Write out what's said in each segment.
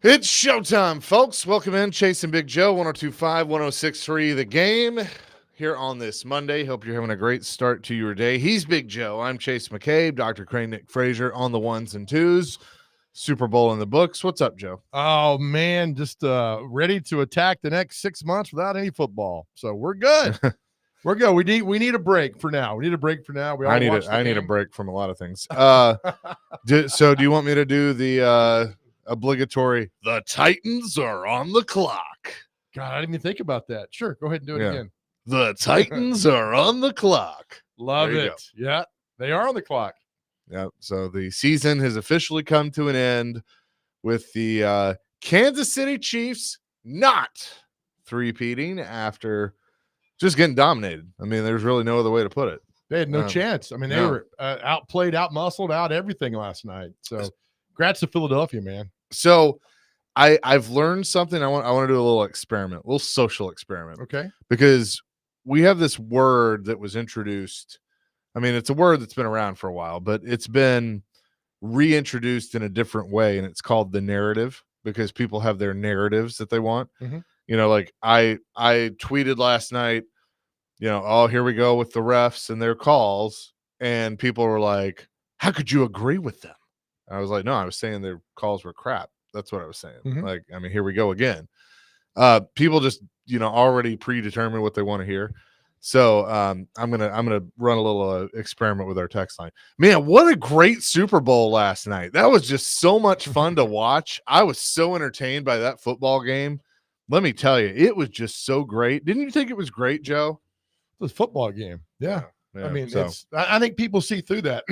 It's showtime, folks. Welcome in. Chase and Big Joe, 1025, 1063, the game here on this Monday. Hope you're having a great start to your day. He's Big Joe. I'm Chase McCabe, Dr. Crane, Nick Frazier on the ones and twos. Super Bowl in the books. What's up, Joe? Oh man, just ready to attack the next 6 months without any football. So we're good. We're good. We need a break for now. We need a break for now. I need a break from a lot of things. So do you want me to do the obligatory "The Titans are on the clock"? God, I didn't even think about that. Sure, go ahead and do it again. The Titans are on the clock. Love it. Yeah, they are on the clock. Yeah. So the season has officially come to an end with the Kansas City Chiefs not three-peating after just getting dominated. I mean, there's really no other way to put it. They had no chance. I mean, they were outplayed, outmuscled, out everything last night. So, congrats to Philadelphia, man. So, I've learned something. I want to do a little experiment, a little social experiment. Okay. Because we have this word that was introduced. I mean, it's a word that's been around for a while, but it's been reintroduced in a different way, and it's called the narrative because people have their narratives that they want. Mm-hmm. You know, like I tweeted last night, you know, oh, here we go with the refs and their calls, and people were like, how could you agree with them? I was like, no, I was saying their calls were crap. That's what I was saying. Mm-hmm. Like, I mean, here we go again. People just, you know, already predetermine what they want to hear. So I'm gonna run a little experiment with our text line. Man, what a great Super Bowl last night! That was just so much fun to watch. I was so entertained by that football game. Let me tell you, it was just so great. Didn't you think it was great, Joe? It was a football game. Yeah. I mean, so. I think people see through that.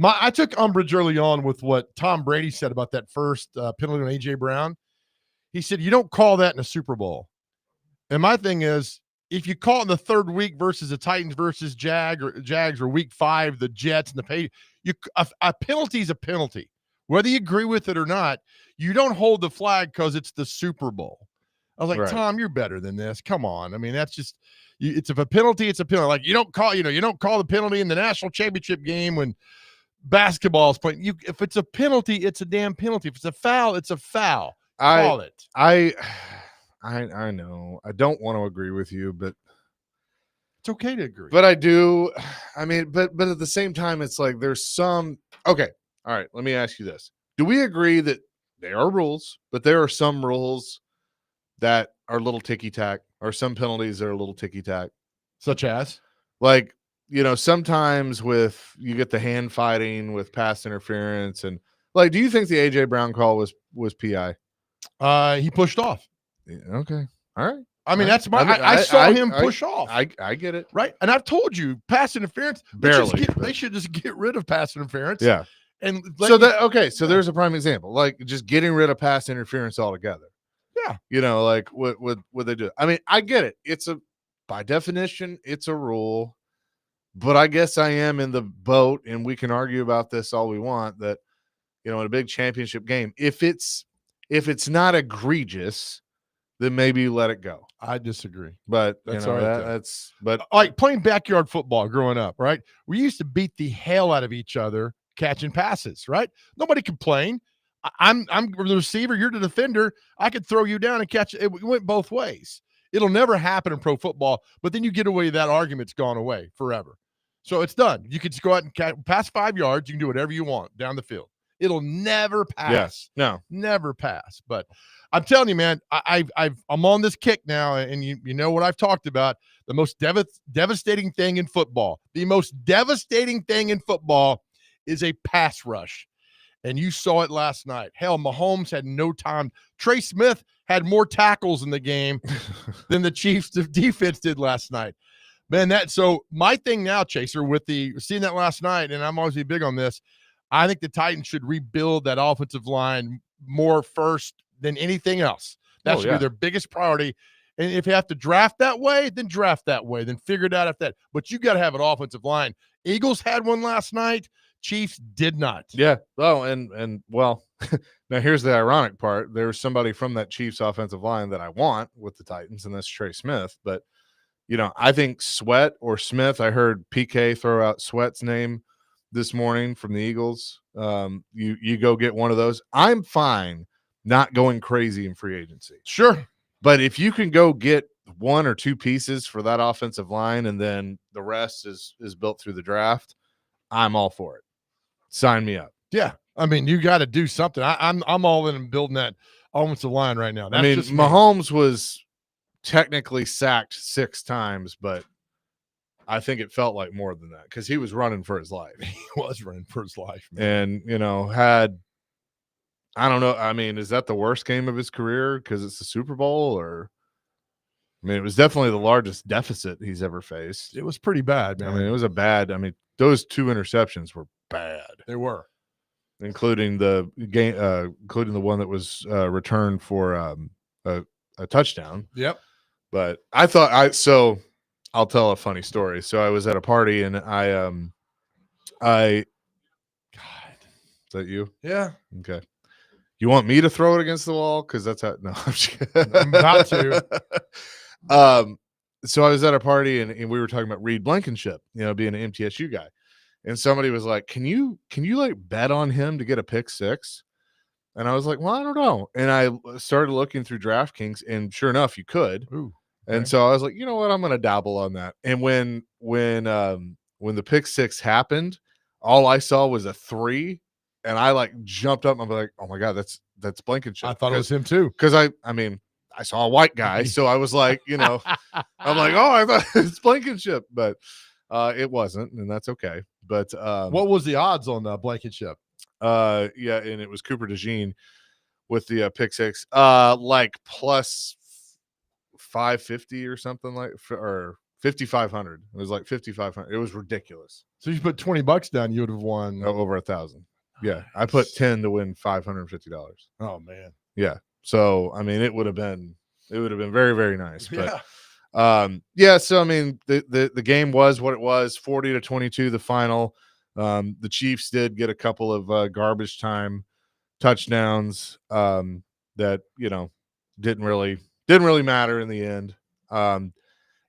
I took umbrage early on with what Tom Brady said about that first penalty on A.J. Brown. He said, you don't call that in a Super Bowl. And my thing is, if you call it in the third week versus the Titans versus Jags or week 5, the Jets and the pay, a penalty is a penalty. Whether you agree with it or not, you don't hold the flag because it's the Super Bowl. I was like, right. Tom, you're better than this. Come on. I mean, that's just it's a penalty, it's a penalty. Like you don't call the penalty in the national championship game when basketball is playing. If it's a penalty, it's a damn penalty. If it's a foul, it's a foul. Call it. I know. I don't want to agree with you, but it's okay to agree. But I do. I mean, but at the same time, it's like there's some. Okay. All right. Let me ask you this. Do we agree that there are rules, but there are some rules that are a little ticky-tack, or some penalties that are a little ticky-tack? Such as? Like, you know, sometimes you get the hand fighting with pass interference. And, like, do you think the A.J. Brown call was PI? He pushed off. Yeah, okay. All right. I mean, that's I saw him push off. I get it. Right. And I've told you, pass interference, barely. They should just get rid of pass interference. Yeah. And so there's a prime example, like just getting rid of pass interference altogether. Yeah. You know, like what they do. I mean, I get it. By definition, it's a rule, but I guess I am in the boat, and we can argue about this all we want, that, you know, in a big championship game, if it's not egregious, then maybe you let it go. I disagree. But that's you know, all right. That's but like playing backyard football growing up, right? We used to beat the hell out of each other catching passes, right? Nobody complained. I'm the receiver, you're the defender. I could throw you down and catch it. It went both ways. It'll never happen in pro football, but then you get away, that argument's gone away forever. So it's done. You can just go out and pass 5 yards. You can do whatever you want down the field. It'll never pass. Yes. No. Never pass. But I'm telling you, man, I'm on this kick now, and you know what I've talked about. The most devastating thing in football. The most devastating thing in football is a pass rush. And you saw it last night. Hell, Mahomes had no time. Trey Smith had more tackles in the game than the Chiefs' defense did last night. Man, so my thing now, Chaser, with seeing that last night, and I'm always big on this, I think the Titans should rebuild that offensive line more first than anything else. That should be their biggest priority. And if you have to draft that way, then draft that way. Then figure it out after that. But you got to have an offensive line. Eagles had one last night. Chiefs did not. Yeah. Oh, and well, now here's the ironic part. There's somebody from that Chiefs offensive line that I want with the Titans, and that's Trey Smith. But, you know, I think Sweat or Smith, I heard PK throw out Sweat's name this morning from the Eagles. You go get one of those. I'm fine not going crazy in free agency. Sure. But if you can go get 1 or 2 pieces for that offensive line and then the rest is built through the draft, I'm all for it. Sign me up. Yeah. I mean, you got to do something. I'm all in building that offensive line right now. That's I mean, just me. Mahomes was technically sacked 6 times, but I think it felt like more than that because he was running for his life. He was running for his life, man. And, had – I don't know. I mean, is that the worst game of his career because it's the Super Bowl? Or I mean, it was definitely the largest deficit he's ever faced. It was pretty bad, man. I mean, it was a bad – I mean, those 2 interceptions were bad. They were. Including the game, including the one that was returned for a touchdown. Yep. But I thought so I'll tell a funny story. So I was at a party and God, is that you? Yeah. Okay. You want me to throw it against the wall? Because that's how. No, I'm just kidding. I'm about to. So I was at a party and we were talking about Reed Blankenship, being an MTSU guy. And somebody was like, can you like bet on him to get a pick 6? And I was like, well, I don't know. And I started looking through DraftKings and sure enough, you could. Ooh, okay. And so I was like, you know what? I'm going to dabble on that. And when the pick 6 happened, all I saw was a 3 and I like jumped up and I'm like, oh my God, that's Blankenship. I thought it was him too. Cause I mean, I saw a white guy. So I was like, I'm like, oh, I thought it's Blankenship, but it wasn't. And that's okay. But what was the odds on Blankenship? Yeah, and it was Cooper DeJean with the pick 6, like plus 550 or something like, or 5,500. It was like 5,500. It was ridiculous. So you put $20 down, you would have won over 1,000. Yeah, I put 10 to win $550. Oh man. Yeah. So I mean, it would have been very, very nice. But yeah. So I mean, the game was what it was, 40-22 the final. The Chiefs did get a couple of garbage time touchdowns that didn't really matter in the end. I'm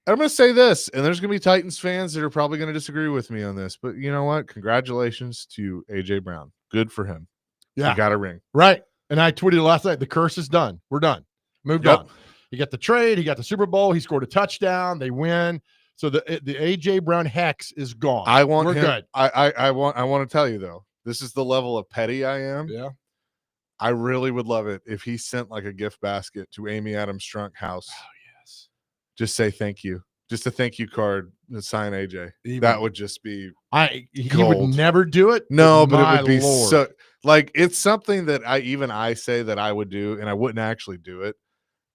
going to say this, and there's going to be Titans fans that are probably going to disagree with me on this, but you know what? Congratulations to AJ Brown. Good for him. Yeah, he got a ring. Right. And I tweeted last night, the curse is done. We're done. Moved on. He got the trade. He got the Super Bowl. He scored a touchdown. They win. So the AJ Brown hex is gone. We're him, good. I want to tell you though, this is the level of petty I am. Yeah. I really would love it if he sent like a gift basket to Amy Adams Strunk house. Oh yes. Just say thank you. Just a thank you card and sign AJ. That would just be he gold. Would never do it. No, but it would be Lord. so like it's something that I say that I would do and I wouldn't actually do it.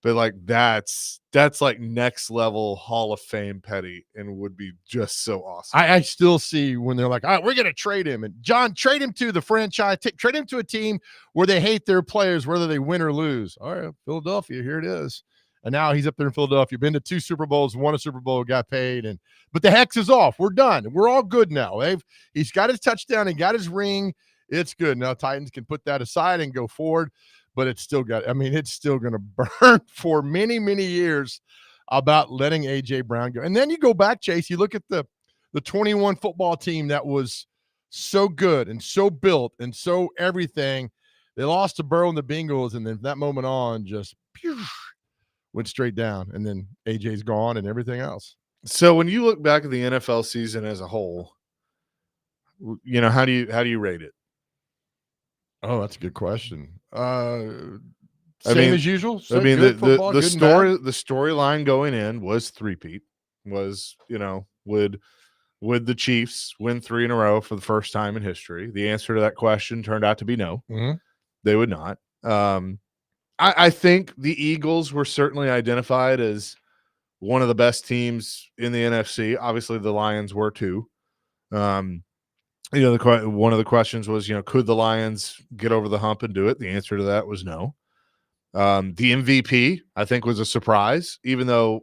But like that's like next level Hall of Fame petty and would be just so awesome. I still see when they're like, all right, we're going to trade him. And John, trade him to the franchise, trade him to a team where they hate their players, whether they win or lose. All right, Philadelphia, here it is. And now he's up there in Philadelphia, been to 2 Super Bowls, won a Super Bowl, got paid. But the hex is off. We're done. We're all good now. He's got his touchdown and got his ring. It's good. Now Titans can put that aside and go forward. But it's still it's still going to burn for many, many years about letting AJ Brown go. And then you go back, Chase, you look at the 21 football team that was so good and so built and so everything. They lost to Burrow and the Bengals, and then from that moment on, just went straight down. And then AJ's gone and everything else. So when you look back at the NFL season as a whole, how do you rate it? Oh, that's a good question. Same as usual. So I mean, the storyline going in was three-peat. Was would the Chiefs win 3 in a row for the first time in history? The answer to that question turned out to be no. Mm-hmm. They would not. I think the Eagles were certainly identified as one of the best teams in the NFC. Obviously, the Lions were too. One of the questions was, could the Lions get over the hump and do it? The answer to that was no. The MVP, I think, was a surprise, even though,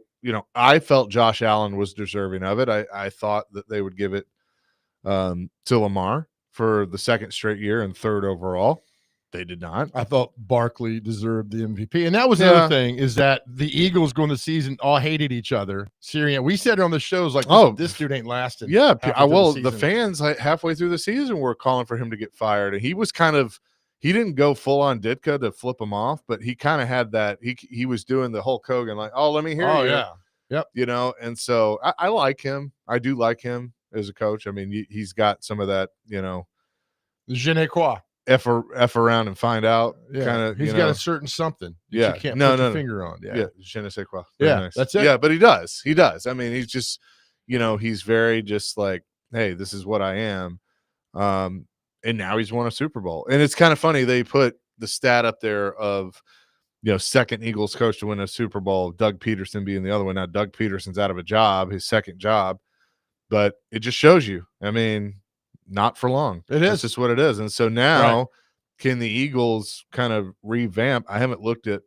I felt Josh Allen was deserving of it. I thought that they would give it to Lamar for the 2nd straight year and 3rd overall. They did not. I thought Barkley deserved the MVP. And that was the other thing, is that the Eagles going the season all hated each other. Sirianni, we said it on the shows like, this dude ain't lasting. Yeah, the fans halfway through the season were calling for him to get fired. And he was kind of he didn't go full on Ditka to flip him off, but he kind of had that. He was doing the Hulk Hogan, like, oh, let me hear Oh you. yeah. Yep. You know, and so I like him. I do like him as a coach. I mean, he's got some of that, you know, Je ne quoi. F around and find out Yeah. kind of, He's you got know. a certain something that Yeah. you can't No, put no, your no. finger on. Yeah. Yeah. Je ne sais quoi. Very Yeah. nice. That's it. Yeah, but he does. He does. I mean, he's just, you know, he's very just like, hey, this is what I am. And now he's won a Super Bowl. And it's kind of funny. They put the stat up there of, you know, second Eagles coach to win a Super Bowl, Doug Peterson being the other one. Now, Doug Peterson's out of a job, his second job, but it just shows you. I mean, not for long. It That's is. just what it is. And so now, can the Eagles kind of revamp? I haven't looked at,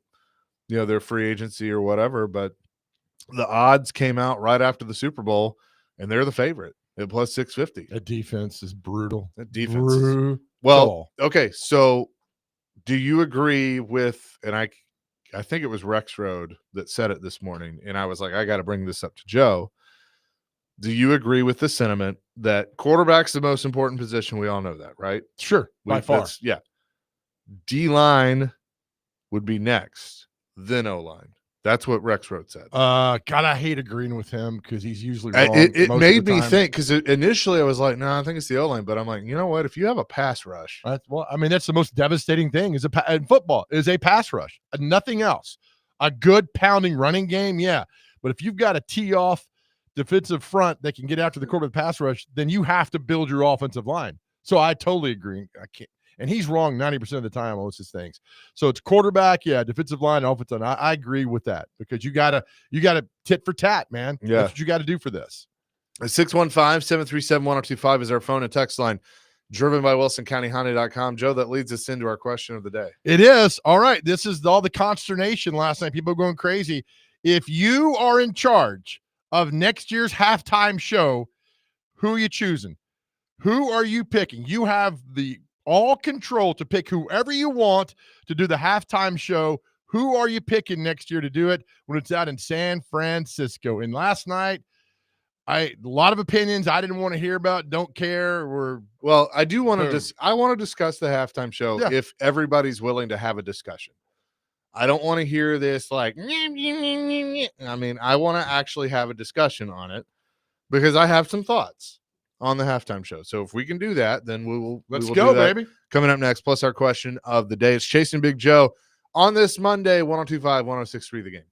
you know, their free agency or whatever, but the odds came out right after the Super Bowl, and they're the favorite at plus 650. That defense is brutal. That defense. Brutal. Well, okay, so do you agree with, and I think it was Rex Road that said it this morning, and I was like, I got to bring this up to Joe. Do you agree with the sentiment that quarterback's the most important position? We all know that, right? Sure. By far. Yeah. D-line would be next, then O-line. That's what Rex Road said. God, I hate agreeing with him because he's usually wrong. It most made of the me time. think, because initially I was like, no, I think it's the O-line, but I'm like, you know what? If you have a pass rush, Well, I mean, that's the most devastating thing in football is a pass rush, nothing else. A good pounding running game, yeah. But if you've got a tee off defensive front that can get after the quarterback pass rush, then you have to build your offensive line. So I totally agree. I can't. And he's wrong 90% of the time on most of his things. So it's quarterback, yeah, defensive line, offensive line. I agree with that because you gotta tit for tat, man. Yeah. That's what you got to do for this. 615-737-1025 is our phone and text line, driven by WilsonCountyHonda.com. Joe, that leads us into our question of the day. It is. All right. This is all the consternation last night. People going crazy. If you are in charge of next year's halftime show, who are you choosing? Who are you picking? You have the all control to pick whoever you want to do the halftime show. Who are you picking next year to do it when it's out in San Francisco? And last night, a lot of opinions I didn't want to hear about, don't care. Well, I do want to I want to discuss the halftime show if everybody's willing to have a discussion. I don't want to hear this like, I mean, I want to actually have a discussion on it because I have some thoughts on the halftime show. So if we can do that, then let's do go, that. baby. Coming up next, plus our question of the day. It's Chasing Big Joe on this Monday, 102.5, 106.3 The Game.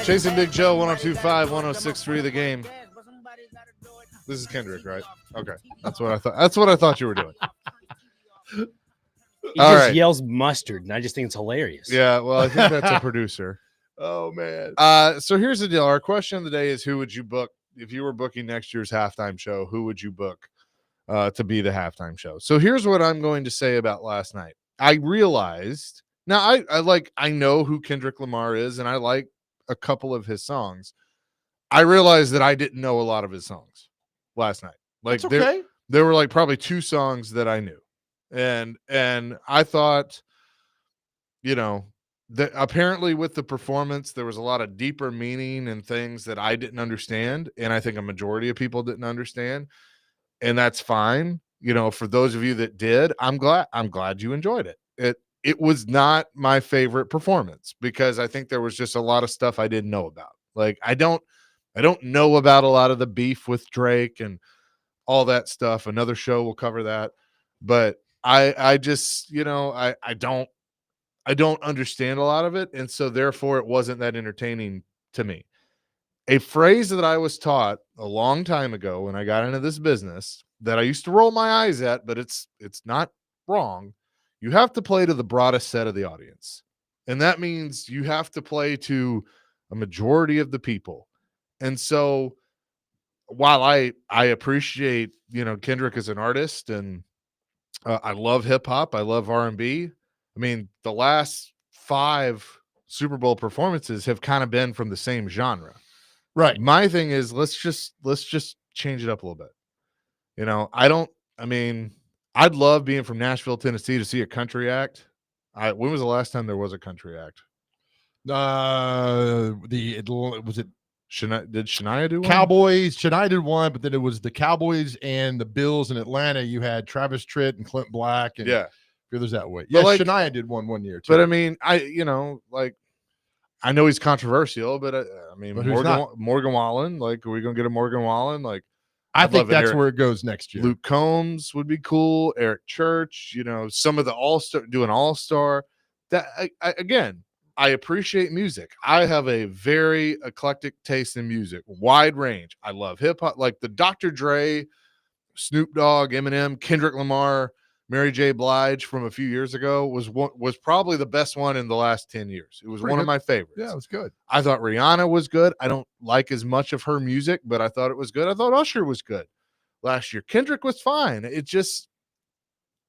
Chasing Big Joe, 102.5, 106.3 The Game. This is Kendrick, right? Okay, that's what I thought. That's what I thought you were doing. He All just right. yells mustard, and I just think it's hilarious. Yeah, well, I think that's a producer. Oh man. So here's the deal. Our question of the day is: who would you book if you were booking next year's halftime show? Who would you book to be the halftime show? So here's what I'm going to say about last night. I realized now I know who Kendrick Lamar is, and I like a couple of his songs. I realized that I didn't know a lot of his songs last night. Like That's okay. there were like probably 2 songs that I knew. And I thought, that apparently with the performance, there was a lot of deeper meaning and things that I didn't understand. And I think a majority of people didn't understand. And that's fine. For those of you that did, I'm glad you enjoyed it. It was not my favorite performance because I think there was just a lot of stuff I didn't know about. Like I don't know about a lot of the beef with Drake and all that stuff. Another show will cover that. But I just, I don't understand a lot of it. And so therefore it wasn't that entertaining to me. A phrase that I was taught a long time ago when I got into this business that I used to roll my eyes at, but it's not wrong. You have to play to the broadest set of the audience. And that means you have to play to a majority of the people. And so while I appreciate, Kendrick as an artist and I love hip hop, I love R&B. I mean, the last 5 Super Bowl performances have kind of been from the same genre. Right. My thing is let's just change it up a little bit. I'd love being from Nashville, Tennessee to see a country act. When was the last time there was a country act? Was it Did Shania do one? Cowboys? Shania did one, but then it was the Cowboys and the Bills in Atlanta. You had Travis Tritt and Clint Black and Yeah. others that way. But Yeah, Shania did one year too. But I mean, I know he's controversial, but Morgan Wallen, like, are we gonna get a Morgan Wallen? Like, I think that's where it goes next year. Luke Combs would be cool. Eric Church, some of the all-star. That again, I appreciate music. I have a very eclectic taste in music, wide range. I love hip hop, like the Dr. Dre, Snoop Dogg, Eminem, Kendrick Lamar, Mary J. Blige from a few years ago was probably the best one in the last 10 years. It was one of my favorites. Yeah, it was good. I thought Rihanna was good. I don't like as much of her music, but I thought it was good. I thought Usher was good last year. Kendrick was fine. It just,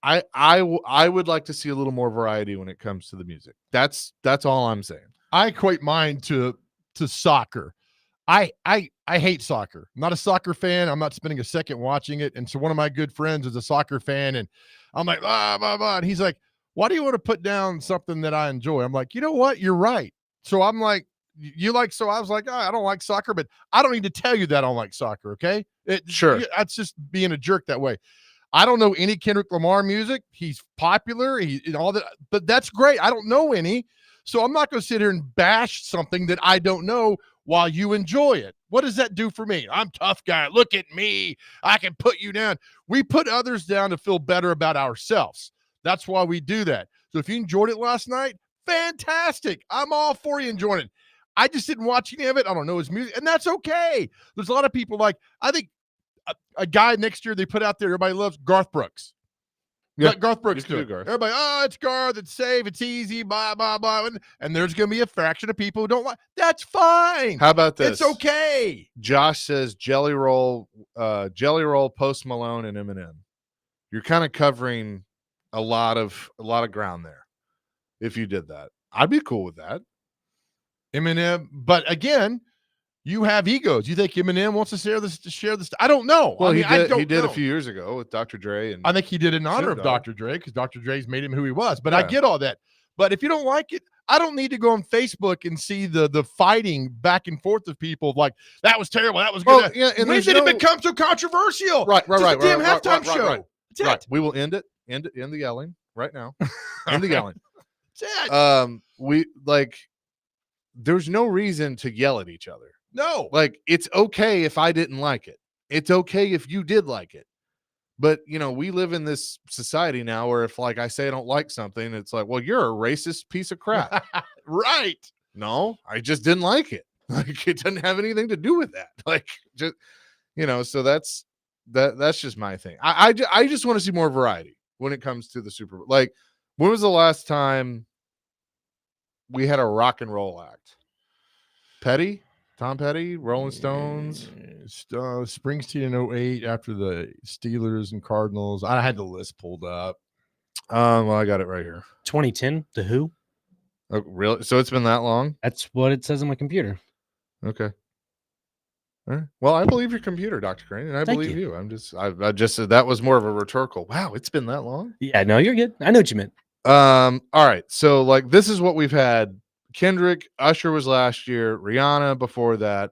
I would like to see a little more variety when it comes to the music. That's all I'm saying. I equate mine to soccer. I hate soccer. I'm not a soccer fan. I'm not spending a second watching it. And so one of my good friends is a soccer fan, and I'm like, blah, blah, blah. And he's like, why do you want to put down something that I enjoy? I'm like, you know what? You're right. So I'm like, so I was like, I don't like soccer, but I don't need to tell you that I don't like soccer. Okay. Sure. That's just being a jerk that way. I don't know any Kendrick Lamar music. He's popular. And all that, but that's great. I don't know any. So I'm not going to sit here and bash something that I don't know while you enjoy it. What does that do for me? I'm tough guy. Look at me. I can put you down. We put others down to feel better about ourselves. That's why we do that. So if you enjoyed it last night, fantastic. I'm all for you enjoying it. I just didn't watch any of it. I don't know his music, and that's okay. There's a lot of people like, I think a guy next year they put out there, everybody loves Garth Brooks. Yeah, Let Garth Brooks do it. Garth. Everybody, it's Garth, it's safe, it's easy, blah, blah, blah. And there's going to be a fraction of people who don't like. That's fine. How about this? It's okay. Josh says Jelly Roll, Post Malone, and Eminem. You're kind of covering a lot of ground there. If you did that, I'd be cool with that. Eminem, but again, you have egos. You think Eminem wants to share this? I don't know. Well, he know. did a few years ago with Dr. Dre, and I think he did in honor of Dr. Dre because Dr. Dre's made him who he was. But I get all that. But if you don't like it, I don't need to go on Facebook and see the fighting back and forth of people like that was terrible. That was good. And when did it become so controversial? Right. Damn halftime show. Right. We will end the yelling right now. End the yelling. That's it. There's no reason to yell at each other. No. Like, it's okay if I didn't like it. It's okay if you did like it. But we live in this society now where if like I say I don't like something, it's like, well, you're a racist piece of crap. Right. No, I just didn't like it. Like it doesn't have anything to do with that. Like just so that's just my thing. I just want to see more variety when it comes to the Super Bowl. Like, when was the last time we had a rock and roll act? Tom Petty, Rolling Stones. Springsteen in 08 after the Steelers and Cardinals. I had the list pulled up. Well, I got it right here. 2010, The Who. Oh, really? So it's been that long? That's what it says on my computer. Okay. All right. Well, I believe your computer, Dr. Crane, and I Thank believe you. I just said that was more of a rhetorical. Wow, it's been that long? Yeah, no, you're good. I know what you meant. All right. So like this is what we've had. Kendrick, Usher was last year, Rihanna before that,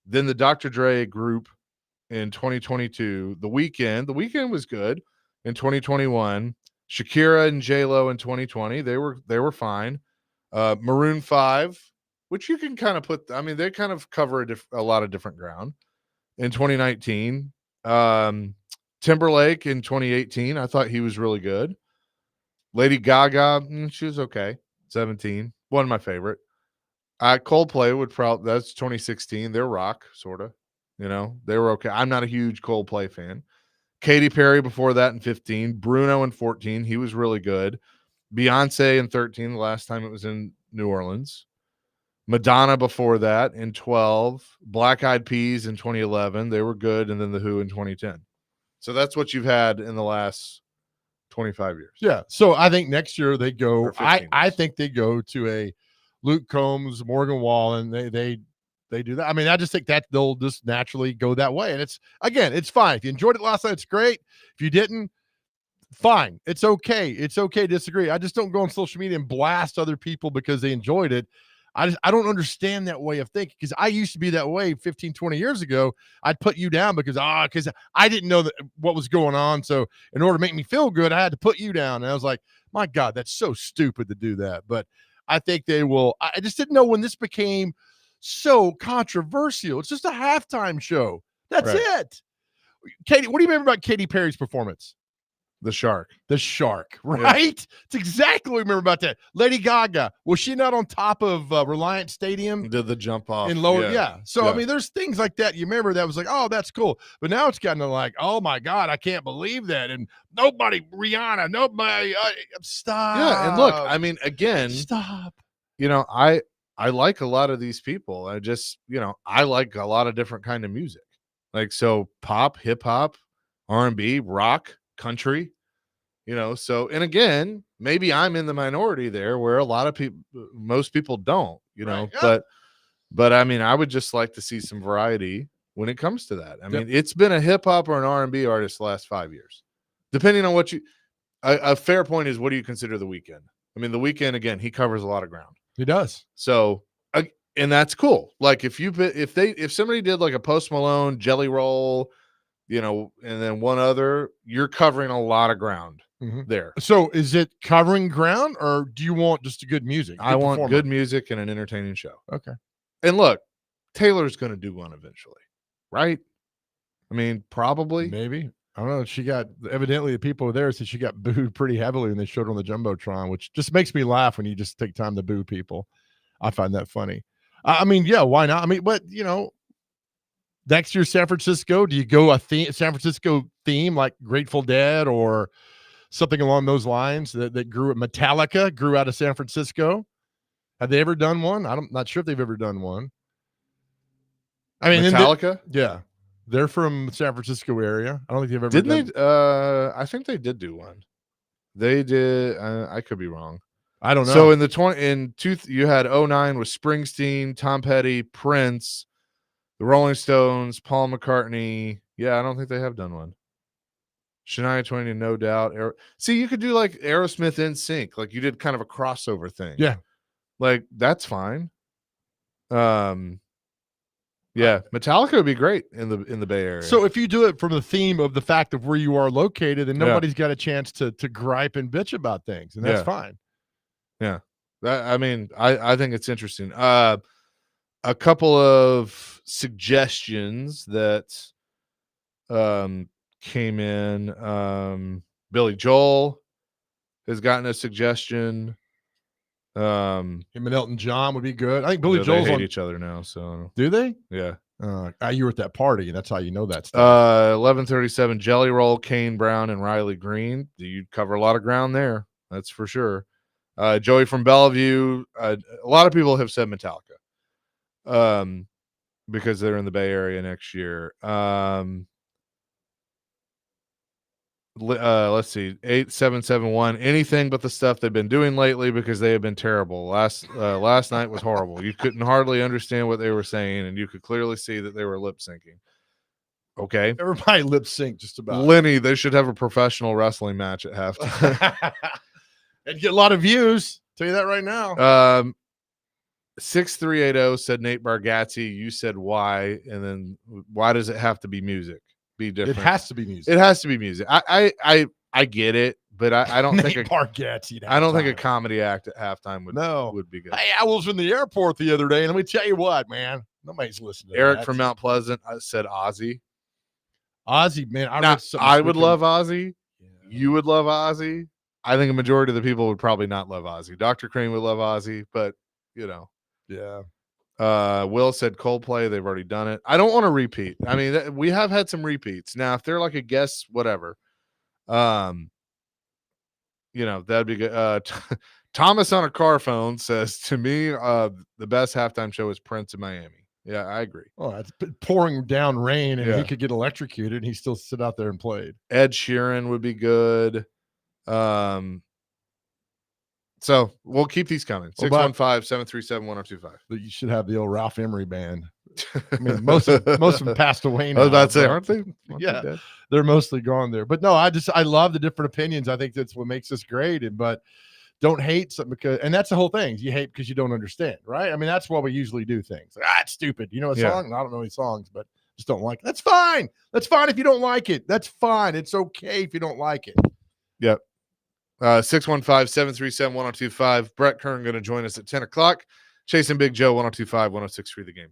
then the Dr. Dre group in 2022, The Weeknd was good in 2021, Shakira and J-Lo in 2020, they were fine. Maroon 5, which you can kind of put, I mean, they kind of cover a lot of different ground in 2019. Timberlake in 2018, I thought he was really good. Lady Gaga, she was okay. 17, one of my favorite. Coldplay would probably, that's 2016. They're rock, sort of. They were okay. I'm not a huge Coldplay fan. Katy Perry before that in 15. Bruno in 14. He was really good. Beyonce in 13, the last time it was in New Orleans. Madonna before that in 12. Black Eyed Peas in 2011. They were good. And then The Who in 2010. So that's what you've had in the last 25 years. Yeah. So I think next year they go, Or 15 I think they go to a Luke Combs, Morgan Wallen. They do that. I mean, I just think that they'll just naturally go that way. And it's fine. If you enjoyed it last night, it's great. If you didn't, fine. It's okay. It's okay to disagree. I just don't go on social media and blast other people because they enjoyed it. I don't understand that way of thinking, because I used to be that way 15, 20 years ago. I'd put you down because I didn't know what was going on. So in order to make me feel good, I had to put you down. And I was like, my God, that's so stupid to do that. But I think they will. I just didn't know when this became so controversial. It's just a halftime show. That's Right. it. Katie, what do you remember about Katy Perry's performance? The Shark. The Shark, right? It's exactly what I remember about that. Lady Gaga, was she not on top of Reliant Stadium? Did the jump off In lower, yeah. So, Yeah. I mean, there's things like that. You remember that was like, oh, that's cool. But now it's gotten to like, oh my God, I can't believe that. And Rihanna, nobody, stop. Yeah, and look, I mean, again, Stop. I like a lot of these people. I just, I like a lot of different kind of music. Like, so pop, hip hop, R&B, rock, country, so, and again, maybe I'm in the minority there where a lot of people, most people don't, Right, yeah. but I mean, I would just like to see some variety when it comes to that. I Yep. mean, it's been a hip hop or an R&B artist the last 5 years, depending on what a fair point is, what do you consider The Weeknd? I mean, The Weeknd, again, he covers a lot of ground. He does. So, and that's cool. Like if somebody did like a Post Malone, Jelly Roll, and then one other, you're covering a lot of ground there. So is it covering ground, or do you want just a good music? I want good music and an entertaining show. Okay. And look, Taylor's going to do one eventually, right? I mean, probably. Maybe. I don't know. She got, evidently the people there said she got booed pretty heavily when they showed her on the Jumbotron, which just makes me laugh when you just take time to boo people. I find that funny. I mean, yeah, why not? I mean, but next year, San Francisco, do you go San Francisco theme like Grateful Dead or something along those lines that Metallica grew out of San Francisco? Have they ever done one? I'm not sure if they've ever done one. I mean, Metallica? Yeah. They're from San Francisco area. I don't think they've ever Didn't they? I think they did do one. They did. I could be wrong. I don't know. So you had 09 with Springsteen, Tom Petty, Prince, the Rolling Stones, Paul McCartney. Yeah, I don't think they have done one. Shania Twain, No Doubt. See, you could do like Aerosmith in sync, like you did kind of a crossover thing. Yeah, like that's fine. Yeah, Metallica would be great in the Bay Area. So if you do it from the theme of the fact of where you are located, then nobody's got a chance to gripe and bitch about things, and that's fine. Yeah, I mean, I think it's interesting. A couple of suggestions that came in. Billy Joel has gotten a suggestion. Him and Elton John would be good. I think Billy They Joel's hate on. each other now, so Do they? yeah. You were at that party, and that's how you know that stuff. 11:37 Jelly Roll, Kane Brown, and Riley Green. You'd cover a lot of ground there. That's for sure. Joey from Bellevue. A lot of people have said Metallica. Because they're in the Bay Area next year. Let's see, 8771. Anything but the stuff they've been doing lately because they have been terrible. Last night was horrible. You couldn't hardly understand what they were saying, and you could clearly see that they were lip syncing. Okay, Everybody lip sync just about. Lenny, they should have a professional wrestling match at halftime. And get a lot of views. Tell you that right now. 6380 said Nate Bargatze. You said why, and then why does it have to be music? Be different. It has to be music. It has to be music. I get it, but I don't think Bargatze. I don't think a comedy act at halftime would be good. Hey, I was in the airport the other day, and let me tell you what, man. Nobody's listening to Eric that. from Mount Pleasant said Ozzy. Ozzy, man. I would love Ozzy. Yeah. You would love Ozzy. I think a majority of the people would probably not love Ozzy. Dr. Crane would love Ozzy, but you know. Yeah. Will said Coldplay. They've already done it. I don't want to repeat. I mean, we have had some repeats. Now, if they're like a guest, whatever, that'd be good. Thomas on a car phone says, to me, the best halftime show is Prince in Miami. Yeah, I agree. Oh, it's pouring down rain, and Yeah. he could get electrocuted, and he still sit out there and played. Ed Sheeran would be good. So we'll keep these coming. 615-737-1025. You should have the old Ralph Emery band. I mean, most of them passed away now. I was about to say, but aren't they? Yeah. They dead? they're mostly gone there. But no, I love the different opinions. I think that's what makes us great. But don't hate something and that's the whole thing. You hate because you don't understand, right? I mean, that's why we usually do things. Like, it's stupid. You know a song? I don't know any songs, but just don't like it. That's fine. That's fine if you don't like it. That's fine. It's okay if you don't like it. Yep. 615-737-1025. Brett Kern going to join us at 10 o'clock. Chasing Big Joe, 1025, 106.3 The Game.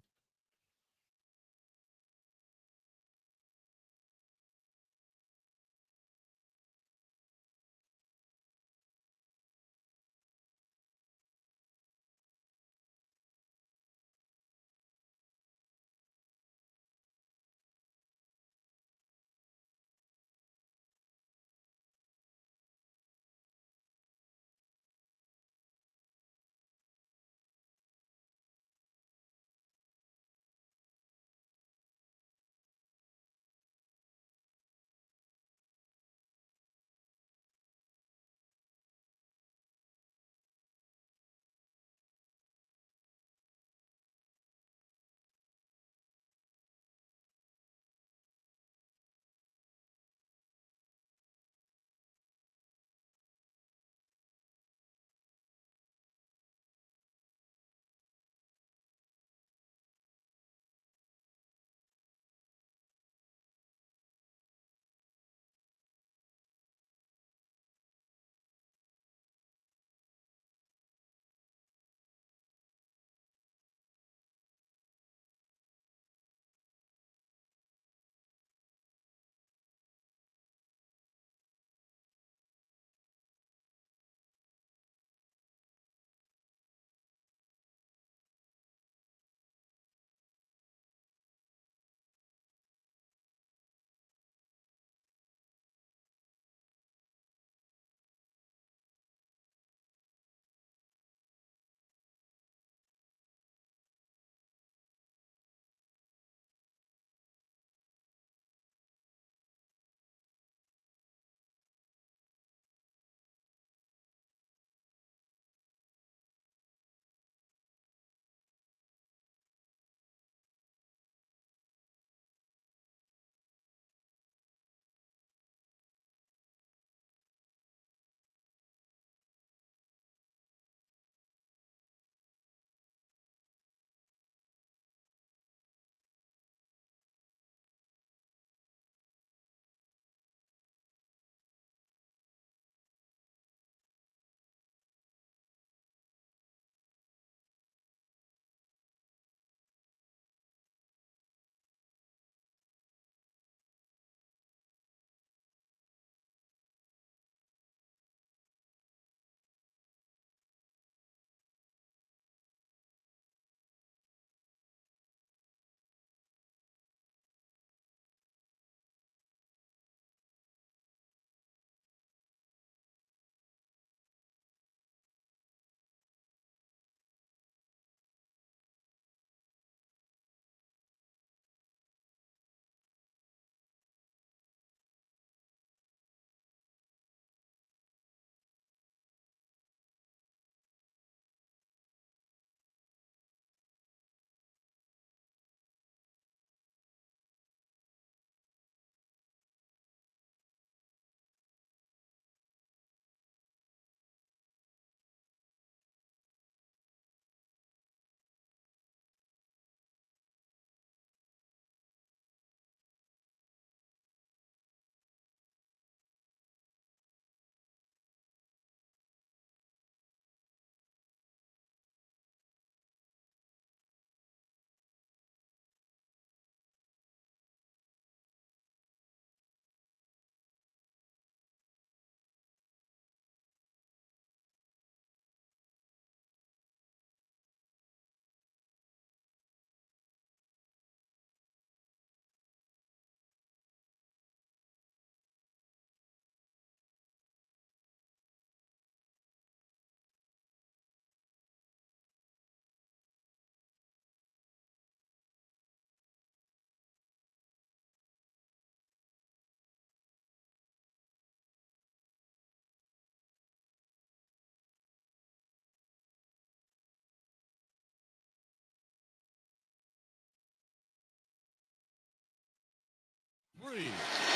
3,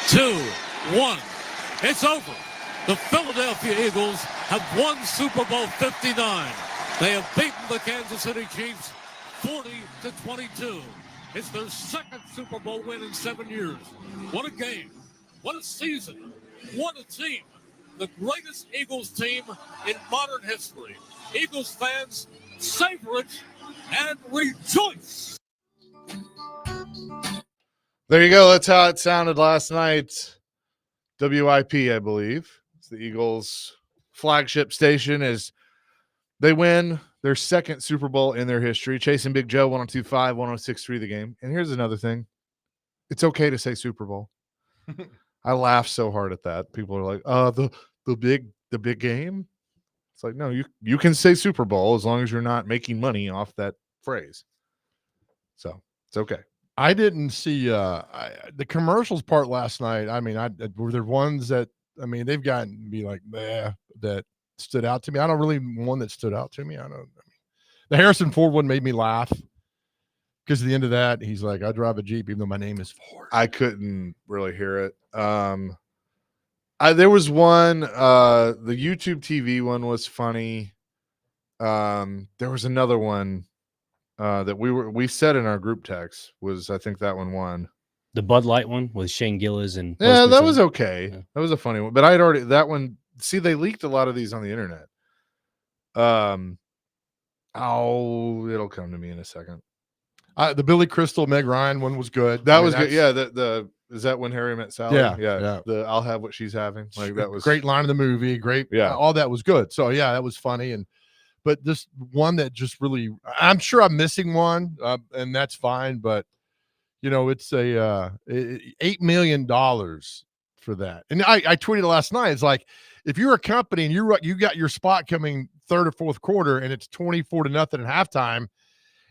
2, 1. It's over. The Philadelphia Eagles have won Super Bowl 59. They have beaten the Kansas City Chiefs 40-22. It's their second Super Bowl win in 7 years. What a game. What a season. What a team. The greatest Eagles team in modern history. Eagles fans, savor it and rejoice. There you go. That's how it sounded last night. WIP, I believe. It's the Eagles' flagship station as they win their second Super Bowl in their history. Chasing Big Joe, 102.5, 106.3 the game. And here's another thing. It's okay to say Super Bowl. I laugh so hard at that. People are like, the big game. It's like, no, you can say Super Bowl as long as you're not making money off that phrase. So it's okay. I didn't see the commercials part last night. I mean, were there ones that, I mean, they've gotten to be like, that stood out to me. I don't really one that stood out to me. The Harrison Ford one made me laugh because at the end of that, he's like, I drive a Jeep, even though my name is Ford. I couldn't really hear it. There was one, the YouTube TV one was funny. There was another one that we said in our group text was, I think that one won. The Bud Light one with Shane Gillis and Yeah, that Postman. was okay. Yeah. That was a funny one, but I had already that one. See, they leaked a lot of these on the internet. It'll come to me in a second. The Billy Crystal, Meg Ryan one was good. That I mean, was good. Yeah, the is that When Harry Met Sally? Yeah. The I'll have what she's having. Like that was great line of the movie. Great. Yeah. All that was good. So yeah, that was funny. But this one that just really, I'm sure I'm missing one, and that's fine. But it's a $8 million for that. And I tweeted last night. It's like, if you're a company and you got your spot coming third or fourth quarter and it's 24-0 at halftime,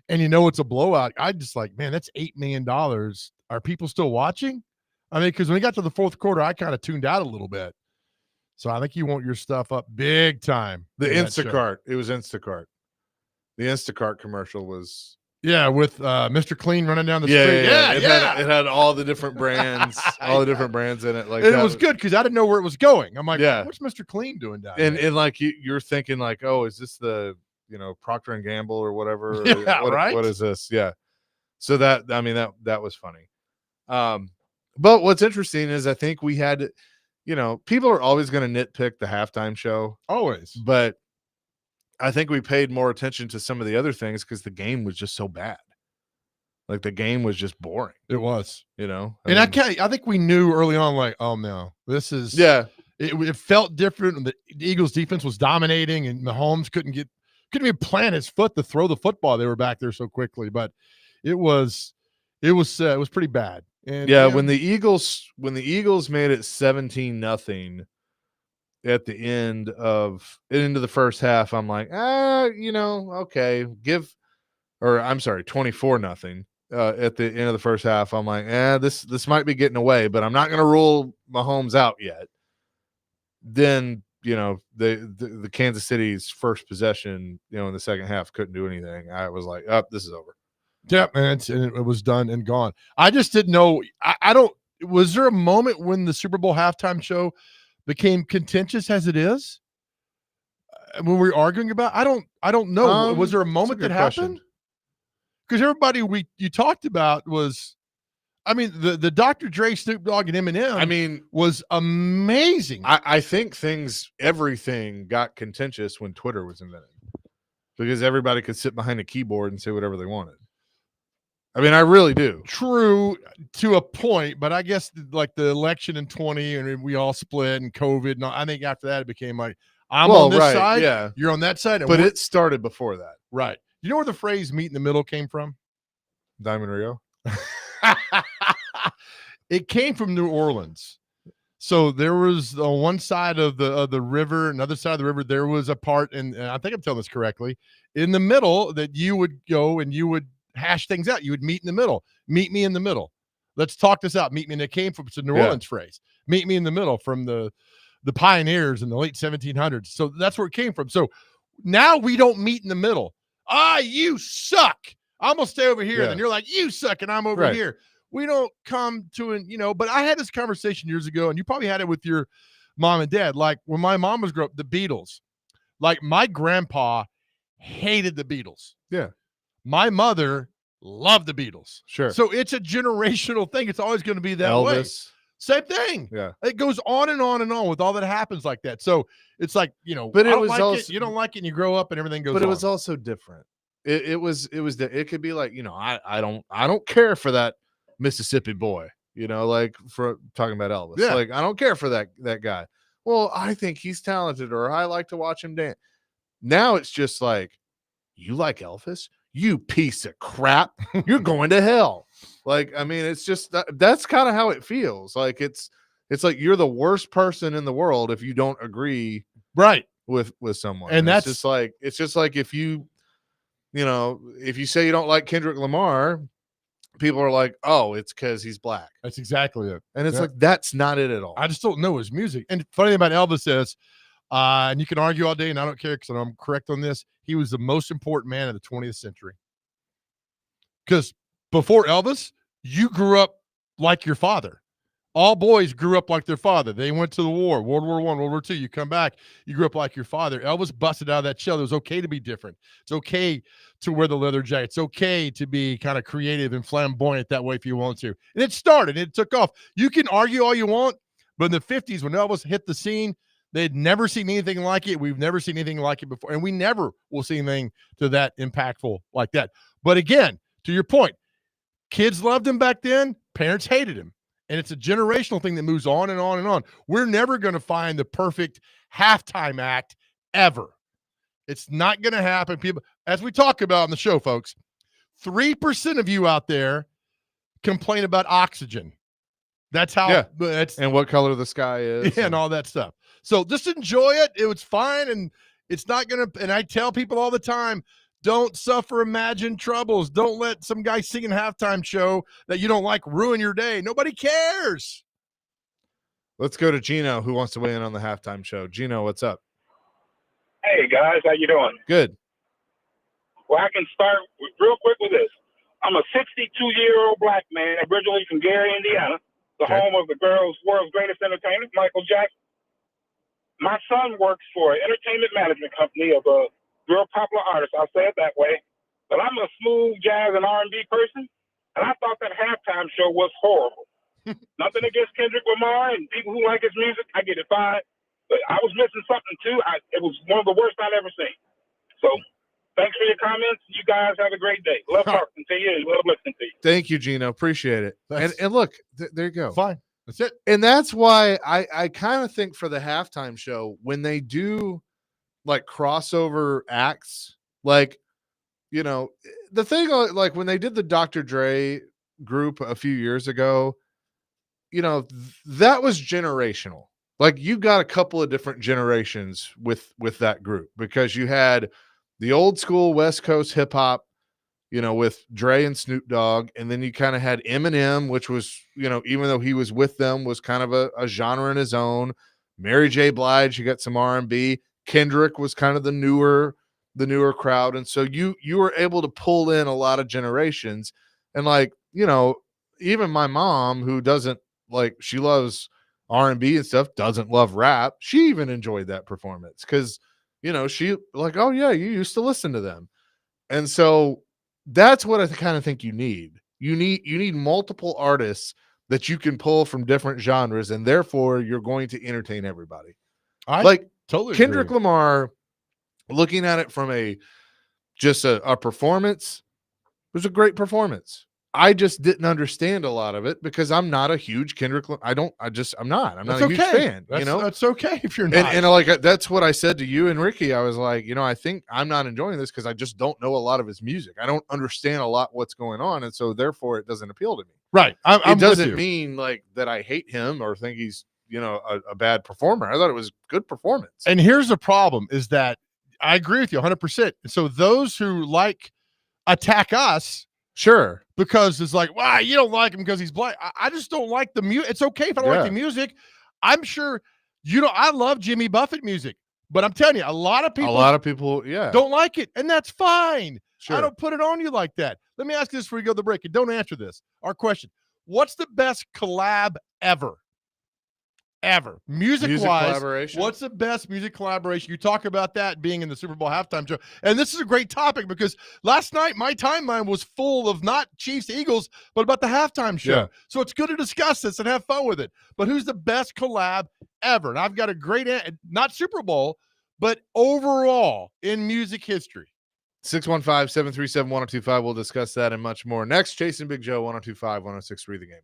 and it's a blowout, I just like, man, that's $8 million. Are people still watching? I mean, because when we got to the fourth quarter, I kind of tuned out a little bit. So I think you want your stuff up big time. the in that show. Instacart. It was Instacart. The Instacart commercial was with Mr. Clean running down the yeah, street. yeah. It had all the different brands, all the different brands in it. Like And it that was good because I didn't know where it was going. I'm like, Yeah. what's Mr. Clean doing down And there? and like you're thinking like, oh, is this the Procter and Gamble or whatever? Yeah, right? What is this? Yeah. So that was funny. But what's interesting is I think we had, people are always going to nitpick the halftime show, Always. but I think we paid more attention to some of the other things because the game was just so bad. Like the game was just boring, It was. I I think we knew early on, like, oh no, this is yeah. It felt different. The Eagles defense was dominating, and Mahomes couldn't even plant his foot to throw the football. They were back there so quickly, but it was pretty bad. And When the Eagles made it 17-0 at the end of the first half, I'm like, okay, 24-0 at the end of the first half. I'm like, this might be getting away, but I'm not going to rule Mahomes out yet. Then the Kansas City's first possession, in the second half couldn't do anything. I was like, this is over. Yeah, man, it was done and gone. I just didn't know. Was there a moment when the Super Bowl halftime show became contentious as it is? When we were arguing about, I don't know. Was there a moment that happened? Because everybody you talked about was, I mean, the Dr. Dre, Snoop Dogg, and Eminem. Was amazing. I think everything got contentious when Twitter was invented because everybody could sit behind a keyboard and say whatever they wanted. I really do. True to a point, but I guess like the election in 20 and we all split and COVID. And I think after that, it became like, I'm on this side. Yeah. You're on that side. But it started before that. Right. You know where the phrase meet in the middle came from? Diamond Rio. It came from New Orleans. So there was on one side of the river, another side of the river, there was a part, and I think I'm telling this correctly, in the middle that you would go and you would hash things out. You would meet in the middle. Meet me in the middle. Let's talk this out. Meet me. And it came from, it's a New Orleans phrase. Meet me in the middle from the pioneers in the late 1700s. So that's where it came from. So now we don't meet in the middle. You suck. I'm going to stay over here. Yeah. And you're like, you suck. And I'm over here. we don't come to but I had this conversation years ago, and you probably had it with your mom and dad. Like when my mom was growing up, the Beatles, like my grandpa hated the Beatles. Yeah. My mother loved the Beatles. Sure. So it's a generational thing. It's always going to be that way. Elvis. Same thing. Yeah. It goes on and on and on with all that happens like that. So it's like, but I it don't was like also, it, you don't like it, and you grow up and everything goes but on. it was also different. It could be like, I don't care for that Mississippi boy, like for talking about Elvis. Yeah. Like, I don't care for that guy. Well, I think he's talented, or I like to watch him dance. Now it's just like, you like Elvis? You piece of crap. You're going to hell. Like, I mean, it's just that's kind of how it feels. Like it's like you're the worst person in the world if you don't agree right with someone. And it's just like if you say you don't like Kendrick Lamar, people are like, oh, it's because he's black. That's exactly it. And it's Yeah. like, that's not it at all. I just don't know his music. And funny thing about Elvis is, and you can argue all day, and I don't care because I'm correct on this, he was the most important man of the 20th century. Because before Elvis, you grew up like your father. All boys grew up like their father. They went to the war, World War I, World War II. You come back, you grew up like your father. Elvis busted out of that shell. It was okay to be different. It's okay to wear the leather jacket. It's okay to be kind of creative and flamboyant that way if you want to. And it started. It took off. You can argue all you want, but in the 50s, when Elvis hit the scene, they'd never seen anything like it. We've never seen anything like it before, and we never will see anything to that impactful like that. But again, to your point, kids loved him back then. Parents hated him. And it's a generational thing that moves on and on and on. We're never going to find the perfect halftime act ever. It's not going to happen. People, as we talk about on the show, folks, 3% of you out there complain about oxygen. That's how it's and what color the sky is. and all that stuff. So just enjoy it. It was fine. And it's not going to, and I tell people all the time, don't suffer imagined troubles. Don't let some guy singing halftime show that you don't like ruin your day. Nobody cares. Let's go to Gino, who wants to weigh in on the halftime show. Gino, what's up? Hey, guys. How you doing? Good. Well, I can start real quick with this. I'm a 62-year-old black man, originally from Gary, Indiana, the home of the world's greatest entertainer, Michael Jackson. My son works for an entertainment management company of a real popular artist. I'll say it that way. But I'm a smooth jazz and R&B person, and I thought that halftime show was horrible. Nothing against Kendrick Lamar and people who like his music. I get it fine. But I was missing something, too. It was one of the worst I'd ever seen. So thanks for your comments. You guys have a great day. Love talking to you. Love listening to you. Thank you, Gino. Appreciate it. And look, there you go. Fine. That's it. And that's why I kind of think for the halftime show, when they do like crossover acts, like, the thing, like when they did the Dr. Dre group a few years ago, that was generational. Like you got a couple of different generations with that group, because you had the old school West Coast hip hop, with Dre and Snoop Dogg. And then you kind of had Eminem, which was, even though he was with them, was kind of a genre in his own. Mary J. Blige, you got some R&B. Kendrick was kind of the newer crowd. And so you were able to pull in a lot of generations. And like, even my mom, who doesn't like, she loves R&B and stuff, doesn't love rap. She even enjoyed that performance because, she like, oh yeah, you used to listen to them. And so that's what I kind of think you need. You need multiple artists that you can pull from different genres, and therefore you're going to entertain everybody. Totally Kendrick agree. Lamar, looking at it from a performance, it was a great performance. I just didn't understand a lot of it because I'm not a huge Kendrick. I'm not a huge fan. That's okay if you're not. And like that's what I said to you and Ricky. I was like, I think I'm not enjoying this because I just don't know a lot of his music. I don't understand a lot what's going on, and so therefore it doesn't appeal to me. Right. It doesn't mean like that I hate him or think he's a bad performer. I thought it was good performance. And here's the problem: is that I agree with you 100%. So those who attack us. Sure. Because it's like, wow, you don't like him because he's black. I just don't like the music. It's okay if I don't like the music. I'm sure I love Jimmy Buffett music, but I'm telling you, a lot of people don't like it, and that's fine. Sure. I don't put it on you like that. Let me ask you this before we go to the break, and don't answer this. Our question: What's the best collab ever? Music wise, collaboration. what's the best music collaboration? You talk about that being in the Super Bowl halftime show. And this is a great topic because last night my timeline was full of not Chiefs Eagles, but about the halftime show. Yeah. So it's good to discuss this and have fun with it. But who's the best collab ever? And I've got a great, not Super Bowl, but overall in music history. 615-737-1025. We'll discuss that and much more next. Chasing Big Joe, 1025, 1063 The Game.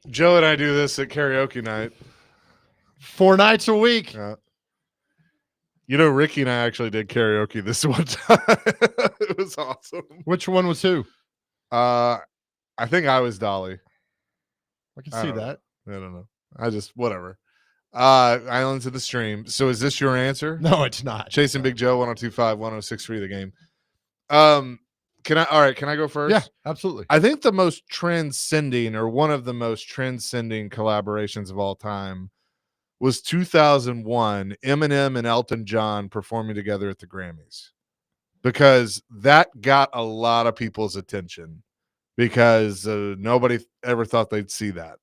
Joe and I do this at karaoke night. 4 nights a week. You know, Ricky and I actually did karaoke this one time. It was awesome. Which one was who? I think I was Dolly. I can I see don't know. that. I don't know. I just whatever. Islands of the Stream. So is this your answer? No, it's not. Chasing Big Joe, 1025, 1063 The Game. Can I go first? Yeah, absolutely. I think the most transcending, or one of the most transcending collaborations of all time, was 2001, Eminem and Elton John performing together at the Grammys, because that got a lot of people's attention, because nobody ever thought they'd see that.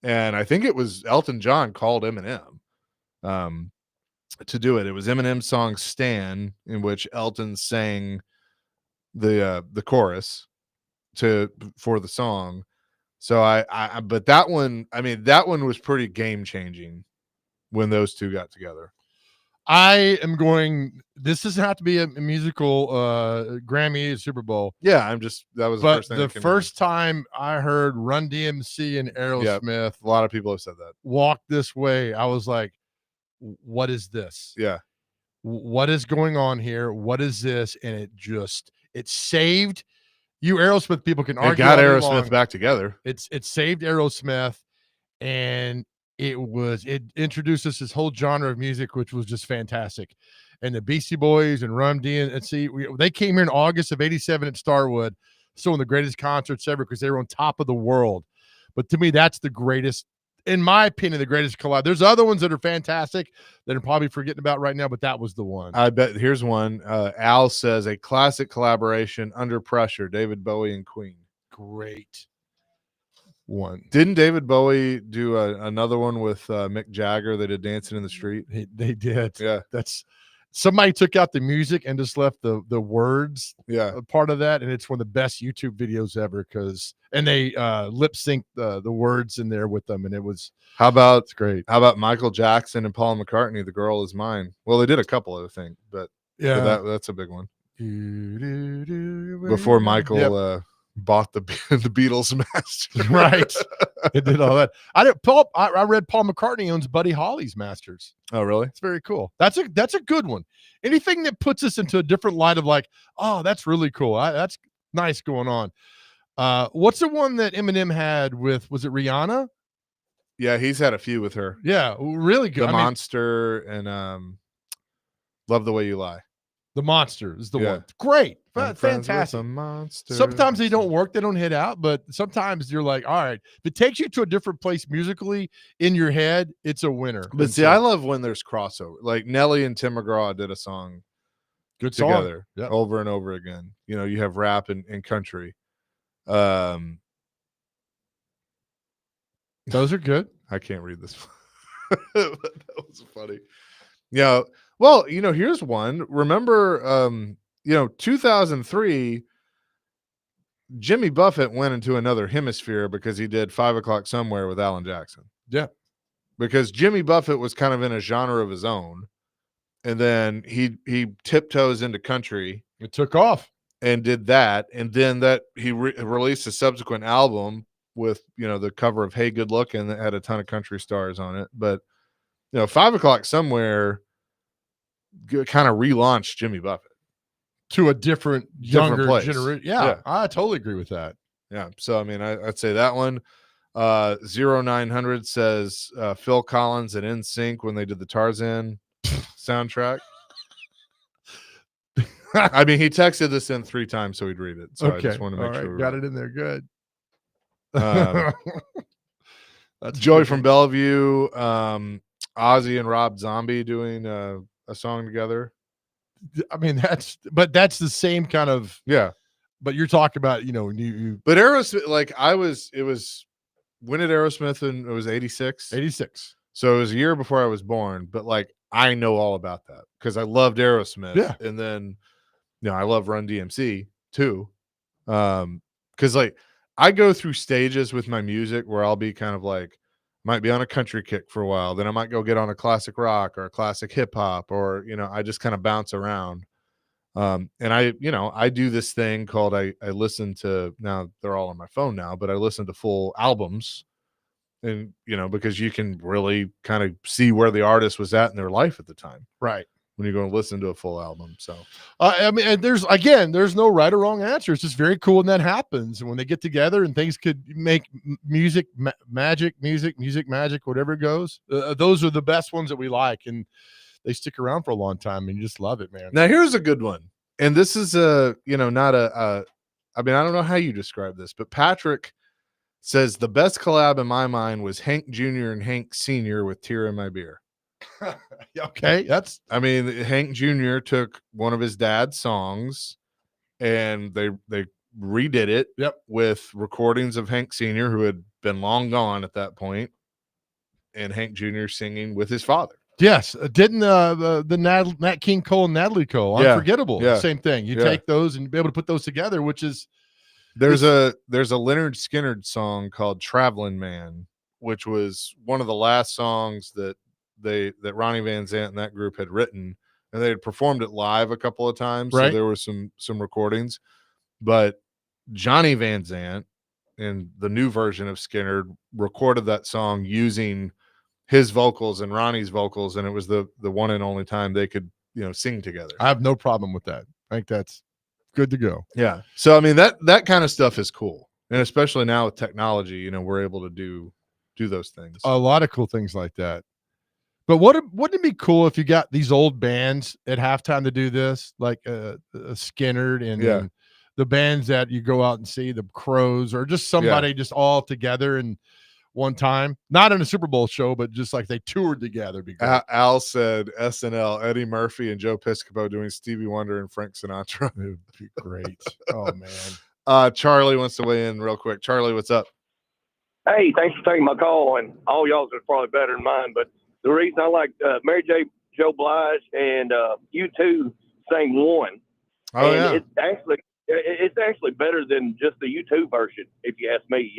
And I think it was Elton John called Eminem to do it. It was Eminem's song Stan, in which Elton sang the chorus for the song. So but that one, I mean, that one was pretty game changing when those two got together. I am going. This doesn't have to be a musical Grammy Super Bowl. Yeah, that was the But first thing. the first time I heard Run DMC and Aerosmith a lot of people have said that. Walk This Way, I was like, what is this? Yeah. What is going on here? What is this? And it saved you Aerosmith people can argue. It got all day Aerosmith long. back together. It saved Aerosmith, and it introduced us this whole genre of music, which was just fantastic. And the Beastie Boys and Run DMC, they came here in August of '87 at Starwood, still one of the greatest concerts ever because they were on top of the world. But to me, that's the greatest, in my opinion, the greatest collab. There's other ones that are fantastic that I'm probably forgetting about right now, but that was the one. I bet. Here's one. Al says a classic collaboration, Under Pressure, David Bowie and Queen. Great one. Didn't David Bowie do another one with Mick Jagger? They did Dancing in the Street. They did. Yeah. That's somebody took out the music and just left the words part of that, and it's one of the best YouTube videos ever and they lip synced the words in there with them, and it's great. How about Michael Jackson and Paul McCartney, The Girl Is Mine? Well, they did a couple of things, but that's a big one. Before Michael bought the Beatles masters. Right. It did all that. I read Paul McCartney owns Buddy Holly's masters. Oh, really? It's very cool. That's a good one. Anything that puts us into a different light of like, oh, that's really cool. That's nice going on. What's the one that Eminem had with, was it Rihanna? Yeah, he's had a few with her. Yeah, really good. The Monster and Love the Way You Lie. The Monster is the one. Great. Fantastic. Monster. Sometimes they don't work, they don't hit out, but sometimes you're like, all right, if it takes you to a different place musically in your head, it's a winner. But see, I love when there's crossover. Like Nelly and Tim McGraw did a song good together song. over and over again. You know, you have rap and country. Those are good. I can't read this. That was funny. Yeah. Well, here's one. Remember, 2003, Jimmy Buffett went into another hemisphere because he did 5 O'Clock Somewhere with Alan Jackson. Yeah. Because Jimmy Buffett was kind of in a genre of his own. And then he tiptoes into country. It took off. And did that. And then he released a subsequent album with, the cover of Hey Good Looking that had a ton of country stars on it. But, 5 O'Clock Somewhere kind of relaunched Jimmy Buffett to a different younger generation. Yeah, I totally agree with that. Yeah. So, I mean, I'd say that one. 0900 says Phil Collins and NSYNC when they did the Tarzan soundtrack. I mean, he texted this in 3 times so he'd read it. So I just want to make sure. Got it in there. Good. That's Joey from Bellevue, Ozzy and Rob Zombie doing a song together. I mean, that's the same kind of, but you're talking about, but Aerosmith, like it was when did Aerosmith, and it was 86. So it was a year before I was born, but like, I know all about that because I loved Aerosmith. Yeah. And then, I love Run DMC too. Cause like I go through stages with my music where I'll be kind of like, might be on a country kick for a while. Then I might go get on a classic rock or a classic hip hop, or, I just kind of bounce around. And I do this thing called, I listen to, now they're all on my phone now, but I listen to full albums, and, because you can really kind of see where the artist was at in their life at the time. Right. When you're going to listen to a full album. So, I mean, there's no right or wrong answer. It's just very cool when that happens. And when they get together and things could make music magic, whatever it goes. Those are the best ones that we like. And they stick around for a long time, and you just love it, man. Now here's a good one. And this is not I mean, I don't know how you describe this, but Patrick says the best collab in my mind was Hank Jr. and Hank Sr. with Tear in My Beer. Okay, that's I mean, Hank Jr. took one of his dad's songs and they redid it with recordings of Hank Sr., who had been long gone at that point, and Hank Jr. singing with his father. yes. Didn't the Nat King Cole and Natalie Cole, Yeah, Unforgettable, yeah, same thing. You yeah. take those and be able to put those together, which is There's a Leonard Skinner song called Traveling Man, which was one of the last songs that Ronnie Van Zant and that group had written, and they had performed it live a couple of times. So Right. there were some recordings, but Johnny Van Zant in the new version of Skinner recorded that song using his vocals and Ronnie's vocals, and it was the one and only time they could, sing together. I have no problem with that. I think that's good to go. Yeah. So I mean that kind of stuff is cool. And especially now with technology, we're able to do those things. A lot of cool things like that. But wouldn't it be cool if you got these old bands at halftime to do this, like Skinnerd and the bands that you go out and see, the Crows, or just somebody just all together and one time, not in a Super Bowl show, but just like they toured together. Be great. Al said SNL, Eddie Murphy and Joe Piscopo doing Stevie Wonder and Frank Sinatra. It would be great. Oh man. Charlie wants to weigh in real quick. Charlie, what's up? Hey, thanks for taking my call, and all y'all's are probably better than mine. But the reason I like Mary J. Joe Blige and U2 sang One. Oh, and it's actually better than just the U2 version, if you ask me.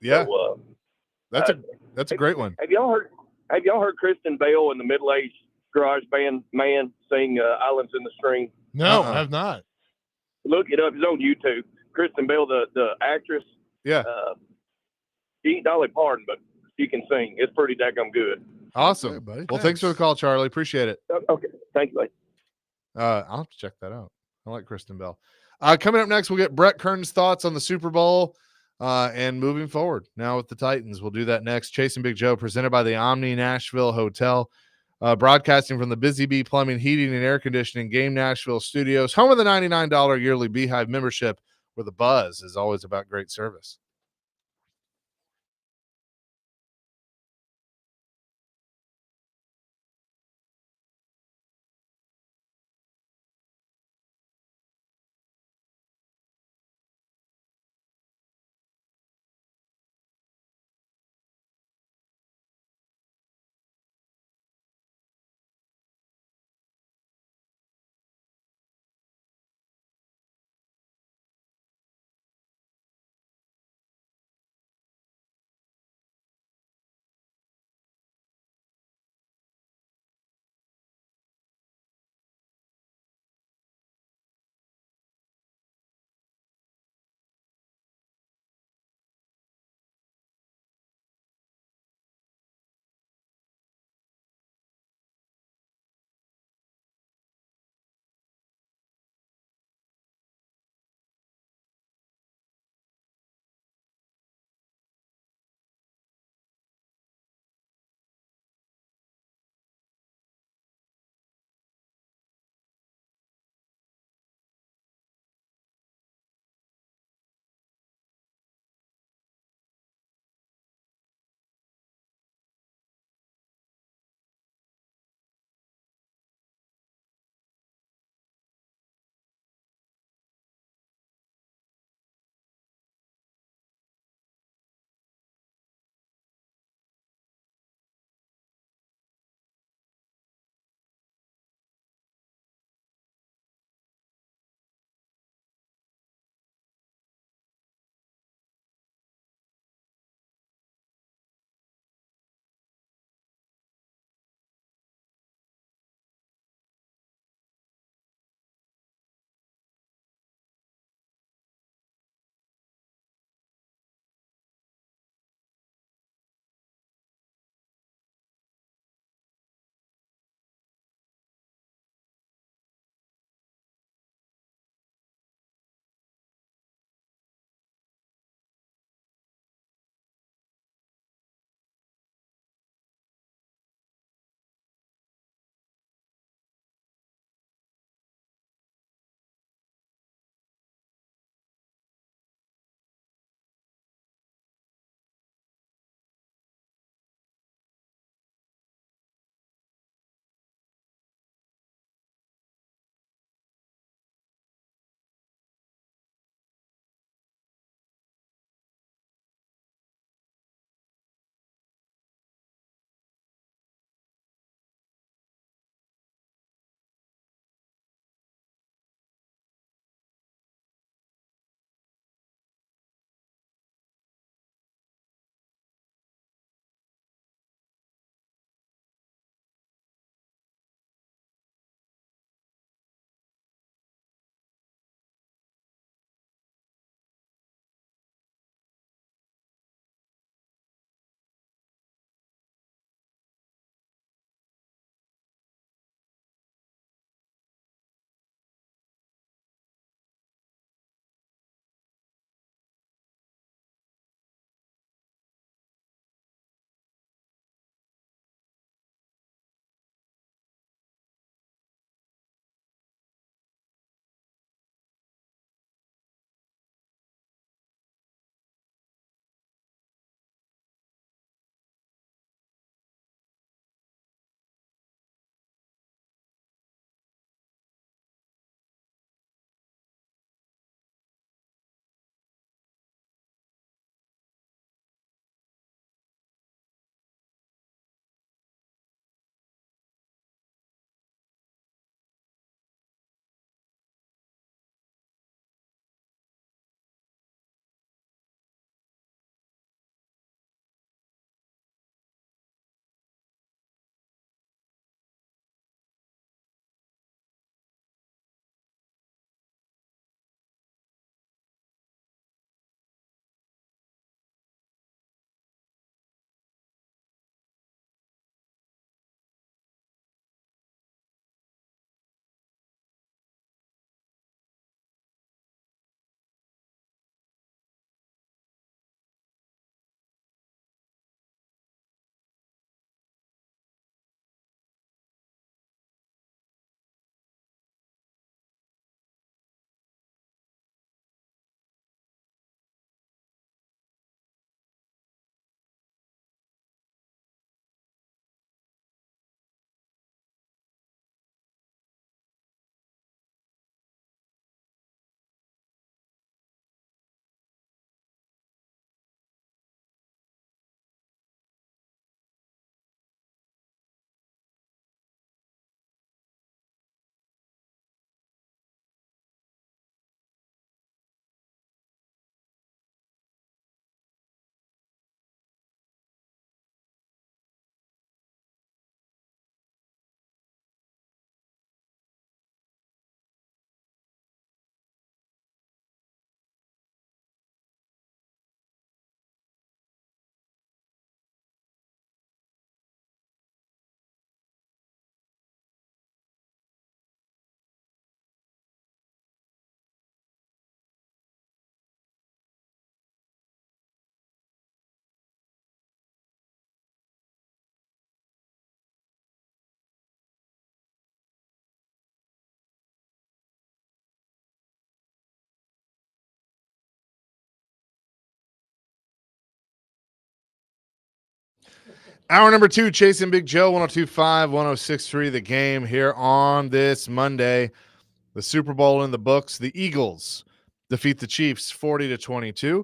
Yeah, so, that's a great one. Have y'all heard Kristen Bell and the middle-aged garage band man sing "Islands in the Stream"? No, I have not. Look it up. It's on YouTube. Kristen Bell, the actress. Yeah. She ain't Dolly Parton, but she can sing. It's pretty daggum good. Awesome. Okay, buddy. Well, thanks for the call, Charlie. Appreciate it. Okay. Thank you, buddy. I'll have to check that out. I like Kristen Bell. Coming up next, we'll get Brett Kern's thoughts on the Super Bowl and moving forward now with the Titans. We'll do that next. Chasing Big Joe, presented by the Omni Nashville Hotel, broadcasting from the Busy Bee Plumbing, Heating, and Air Conditioning Game Nashville Studios, home of the $99 yearly Beehive membership, where the buzz is always about great service. Hour number 2, Chasing Big Joe, 102.5, 106.3, The Game here on this Monday. The Super Bowl in the books. The Eagles defeat the Chiefs 40-22.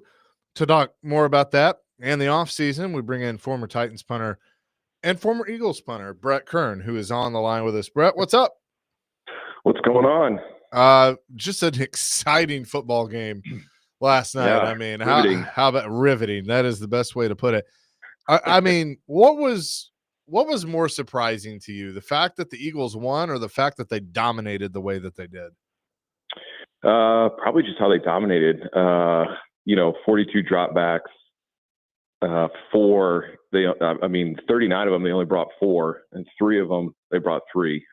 To talk more about that and the offseason, we bring in former Titans punter and former Eagles punter, Brett Kern, who is on the line with us. Brett, what's up? What's going on? Just an exciting football game last night. Yeah, I mean, riveting. how about riveting? That is the best way to put it. I mean, what was more surprising to you, the fact that the Eagles won or the fact that they dominated the way that they did? Probably just how they dominated. 42 dropbacks, 39 of them, they only brought 4, and 3 of them, they brought 3.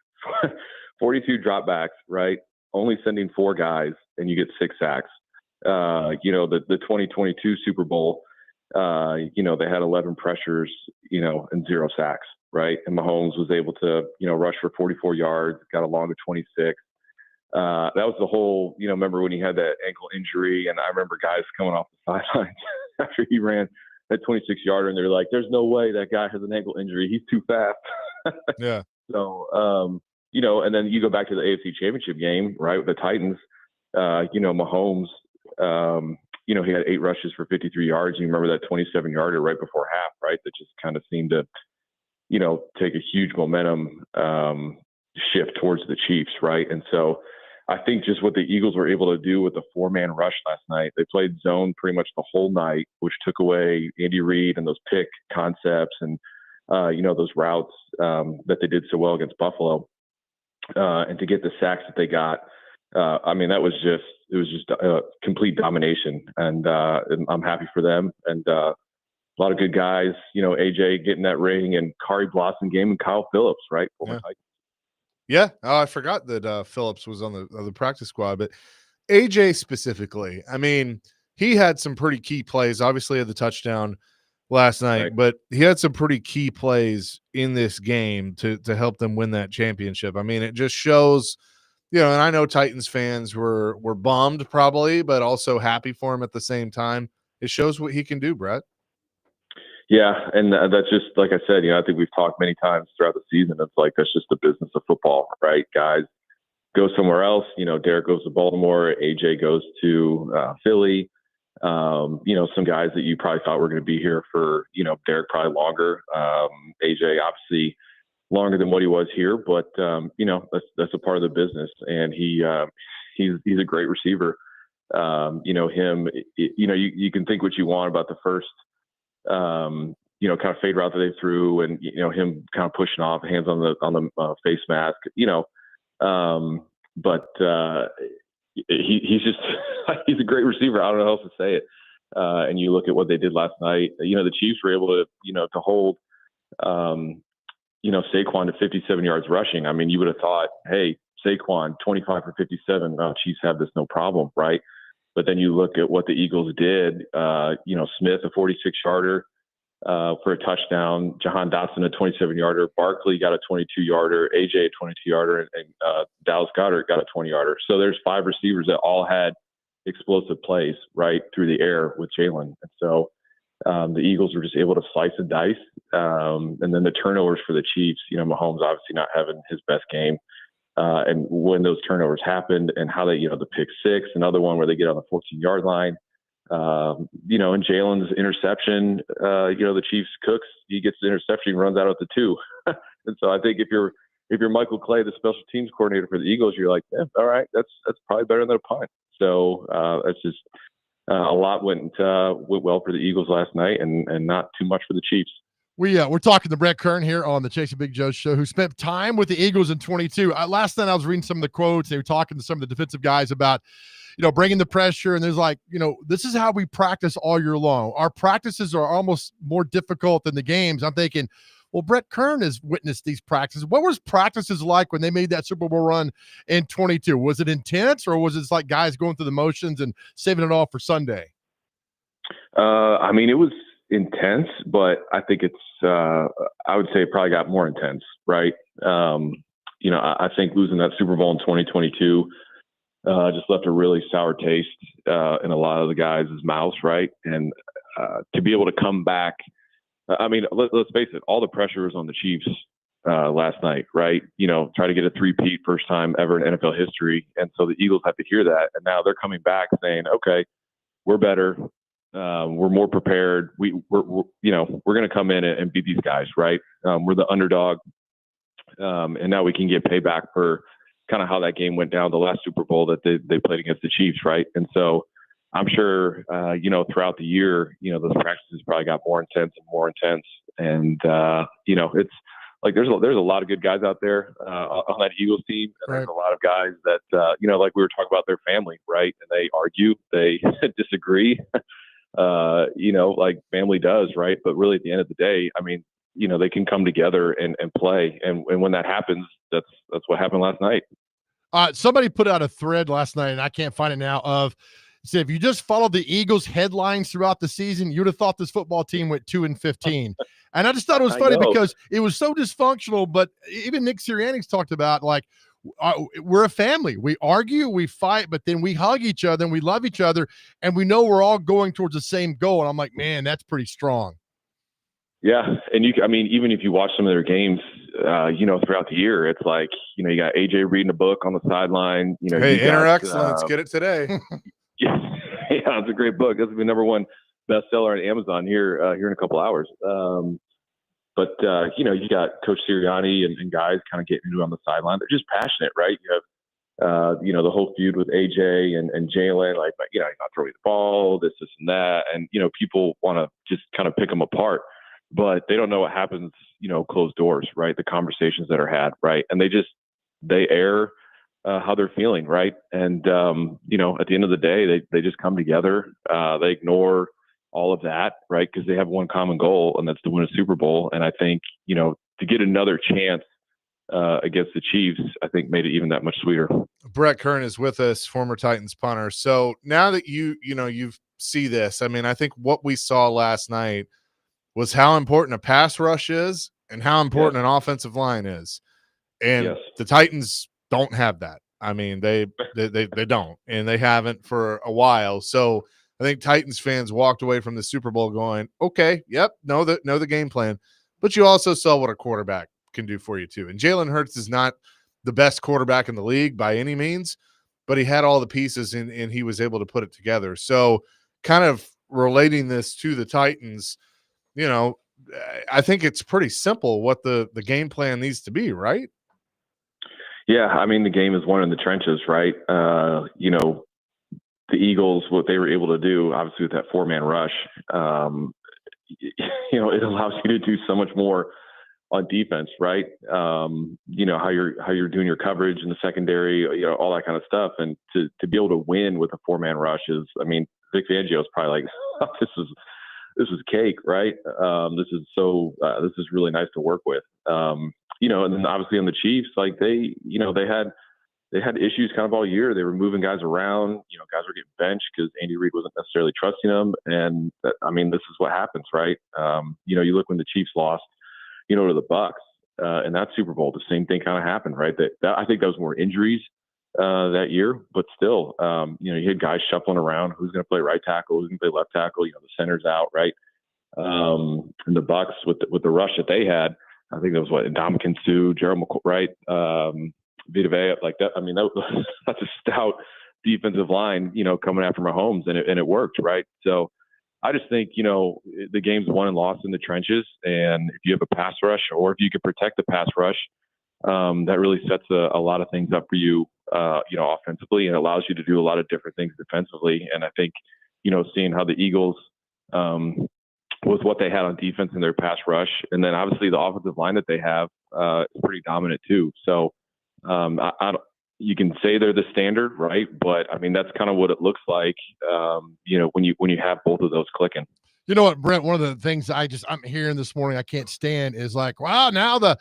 42 dropbacks, right? Only sending 4 guys, and you get 6 sacks. The 2022 Super Bowl, they had 11 pressures, and 0 sacks, right? And Mahomes was able to, rush for 44 yards, got a long of 26. That was the whole, remember when he had that ankle injury, and I remember guys coming off the sidelines after he ran that 26-yarder, and they're like, there's no way that guy has an ankle injury. He's too fast. Yeah. So, and then you go back to the AFC Championship game, right, with the Titans. Mahomes, he had 8 rushes for 53 yards. You remember that 27-yarder right before half, right, that just kind of seemed to, take a huge momentum shift towards the Chiefs, right? And so I think just what the Eagles were able to do with the 4-man rush last night, they played zone pretty much the whole night, which took away Andy Reid and those pick concepts and, those routes that they did so well against Buffalo. And to get the sacks that they got, it was just complete domination. And I'm happy for them. And a lot of good guys, AJ getting that ring, and Kari Blossom game, and Kyle Phillips, right? Yeah. Oh, I forgot that Phillips was on the practice squad, but AJ specifically, I mean, he had some pretty key plays. Obviously, had the touchdown last night, right, but he had some pretty key plays in this game to help them win that championship. I mean, it just shows, and I know Titans fans were bummed probably, but also happy for him at the same time. It shows what he can do, Brett. Yeah, and that's just like I said. I think we've talked many times throughout the season. It's like that's just the business of football, right? Guys go somewhere else. Derek goes to Baltimore. AJ goes to Philly. Some guys that you probably thought were going to be here for, Derek probably longer. AJ obviously longer than what he was here, but that's a part of the business, and he's a great receiver. You can think what you want about the first. Kind of fade route that they threw, and him kind of pushing off, hands on the face mask, but he's just he's a great receiver. I don't know how else to say it. And you look at what they did last night. The Chiefs were able to to hold Saquon to 57 yards rushing. I mean, you would have thought, hey, Saquon 25 for 57. Oh, Chiefs have this no problem, right? But then you look at what the Eagles did. Smith, a 46-yarder for a touchdown. Jahan Dotson, a 27-yarder. Barkley got a 22-yarder. AJ, a 22-yarder. And Dallas Goedert got a 20-yarder. So there's 5 receivers that all had explosive plays, right, through the air with Jalen. And so the Eagles were just able to slice and dice. And then the turnovers for the Chiefs, Mahomes obviously not having his best game. And when those turnovers happened, and how they, the pick 6, another one where they get on the 14-yard line, and Jalen's interception, the Chiefs cooks, he gets the interception, he runs out at the 2. And so I think if you're Michael Clay, the special teams coordinator for the Eagles, you're like, yeah, all right, that's probably better than a punt. So that's just a lot went well for the Eagles last night, and not too much for the Chiefs. We're talking to Brett Kern here on the Chasing Big Joe show, who spent time with the Eagles in 22. Last night I was reading some of the quotes. They were talking to some of the defensive guys about, bringing the pressure. And there's like, this is how we practice all year long. Our practices are almost more difficult than the games. I'm thinking, well, Brett Kern has witnessed these practices. What was practices like when they made that Super Bowl run in 22? Was it intense, or was it like guys going through the motions and saving it all for Sunday? It was intense, but I think it's I would say it probably got more intense, right? I think losing that Super Bowl in 2022 just left a really sour taste in a lot of the guys' mouths, right? And to be able to come back I mean, let's face it, all the pressure was on the Chiefs last night, right? Try to get a three-peat, first time ever in NFL history. And so the Eagles have to hear that. And now they're coming back saying, okay, we're better. We're more prepared. We're going to come in and beat these guys, right? We're the underdog. And now we can get payback for kind of how that game went down the last Super Bowl that they played against the Chiefs, right? And so I'm sure, throughout the year, those practices probably got more intense and more intense. And, it's like there's a lot of good guys out there on that Eagles team. And there's a lot of guys that, like we were talking about their family, right? And they argue, they disagree, like family does, right? But really at the end of the day, I mean, they can come together and play. And when that happens, that's what happened last night. Somebody put out a thread last night, and I can't find it now, said if you just followed the Eagles headlines throughout the season, you'd have thought this football team went 2-15. And I just thought it was funny because it was so dysfunctional. But even Nick Sirianni's talked about, like, we're a family. We argue, we fight, but then we hug each other and we love each other, and we know we're all going towards the same goal. And I'm like, man, that's pretty strong. Yeah, and even if you watch some of their games, throughout the year, it's like, you got AJ reading a book on the sideline. Hey, Inner Excellence, get it today. Yeah, it's a great book. That's the #1 bestseller on Amazon here in a couple hours. But you got Coach Sirianni and guys kind of getting into it on the sideline. They're just passionate, right? You have the whole feud with AJ and Jalen, like, you're not throwing the ball, this and that, and people want to just kind of pick them apart. But they don't know what happens, closed doors, right? The conversations that are had, right? And they air how they're feeling, right? And, at the end of the day, they just come together. They ignore all of that, right? Because they have one common goal, and that's to win a Super Bowl. And I think, to get another chance against the Chiefs, I think made it even that much sweeter. Brett Kern is with us, former Titans punter. So now that you see this, I mean, I think what we saw last night was how important a pass rush is and how important an offensive line is. And the Titans don't have that. I mean, they don't, and they haven't for a while. So I think Titans fans walked away from the Super Bowl going, okay, yep, know the game plan. But you also saw what a quarterback can do for you too. And Jalen Hurts is not the best quarterback in the league by any means, but he had all the pieces and he was able to put it together. So kind of relating this to the Titans, I think it's pretty simple what the game plan needs to be, right? Yeah, I mean, the game is won in the trenches, right? The Eagles, what they were able to do, obviously with that 4-man rush, it allows you to do so much more on defense, right? How you're doing your coverage in the secondary, all that kind of stuff, and to be able to win with a 4-man rush is, I mean, Vic Fangio is probably like, this is cake, right? This is really nice to work with. And then obviously on the Chiefs, like they had issues kind of all year. They were moving guys around. Guys were getting benched because Andy Reid wasn't necessarily trusting them. And this is what happens, right? You look when the Chiefs lost, to the Bucks in that Super Bowl, the same thing kind of happened, right? That I think that was more injuries that year, but still, you had guys shuffling around. Who's going to play right tackle? Who's going to play left tackle? The center's out, right? And the Bucks with the rush that they had, I think that was Ndamukong Suh, Gerald McCoy, right? Vita Vea, like that. I mean, that's a stout defensive line, coming after Mahomes, and it worked, right? So I just think, the game's won and lost in the trenches, and if you have a pass rush, or if you can protect the pass rush, that really sets a lot of things up for you, offensively, and allows you to do a lot of different things defensively. And I think, seeing how the Eagles, with what they had on defense in their pass rush, and then obviously the offensive line that they have is pretty dominant too. So you can say they're the standard, right? But I mean, that's kind of what it looks like, when you have both of those clicking. You know what, Brent, one of the things I'm hearing this morning I can't stand is like, wow, now the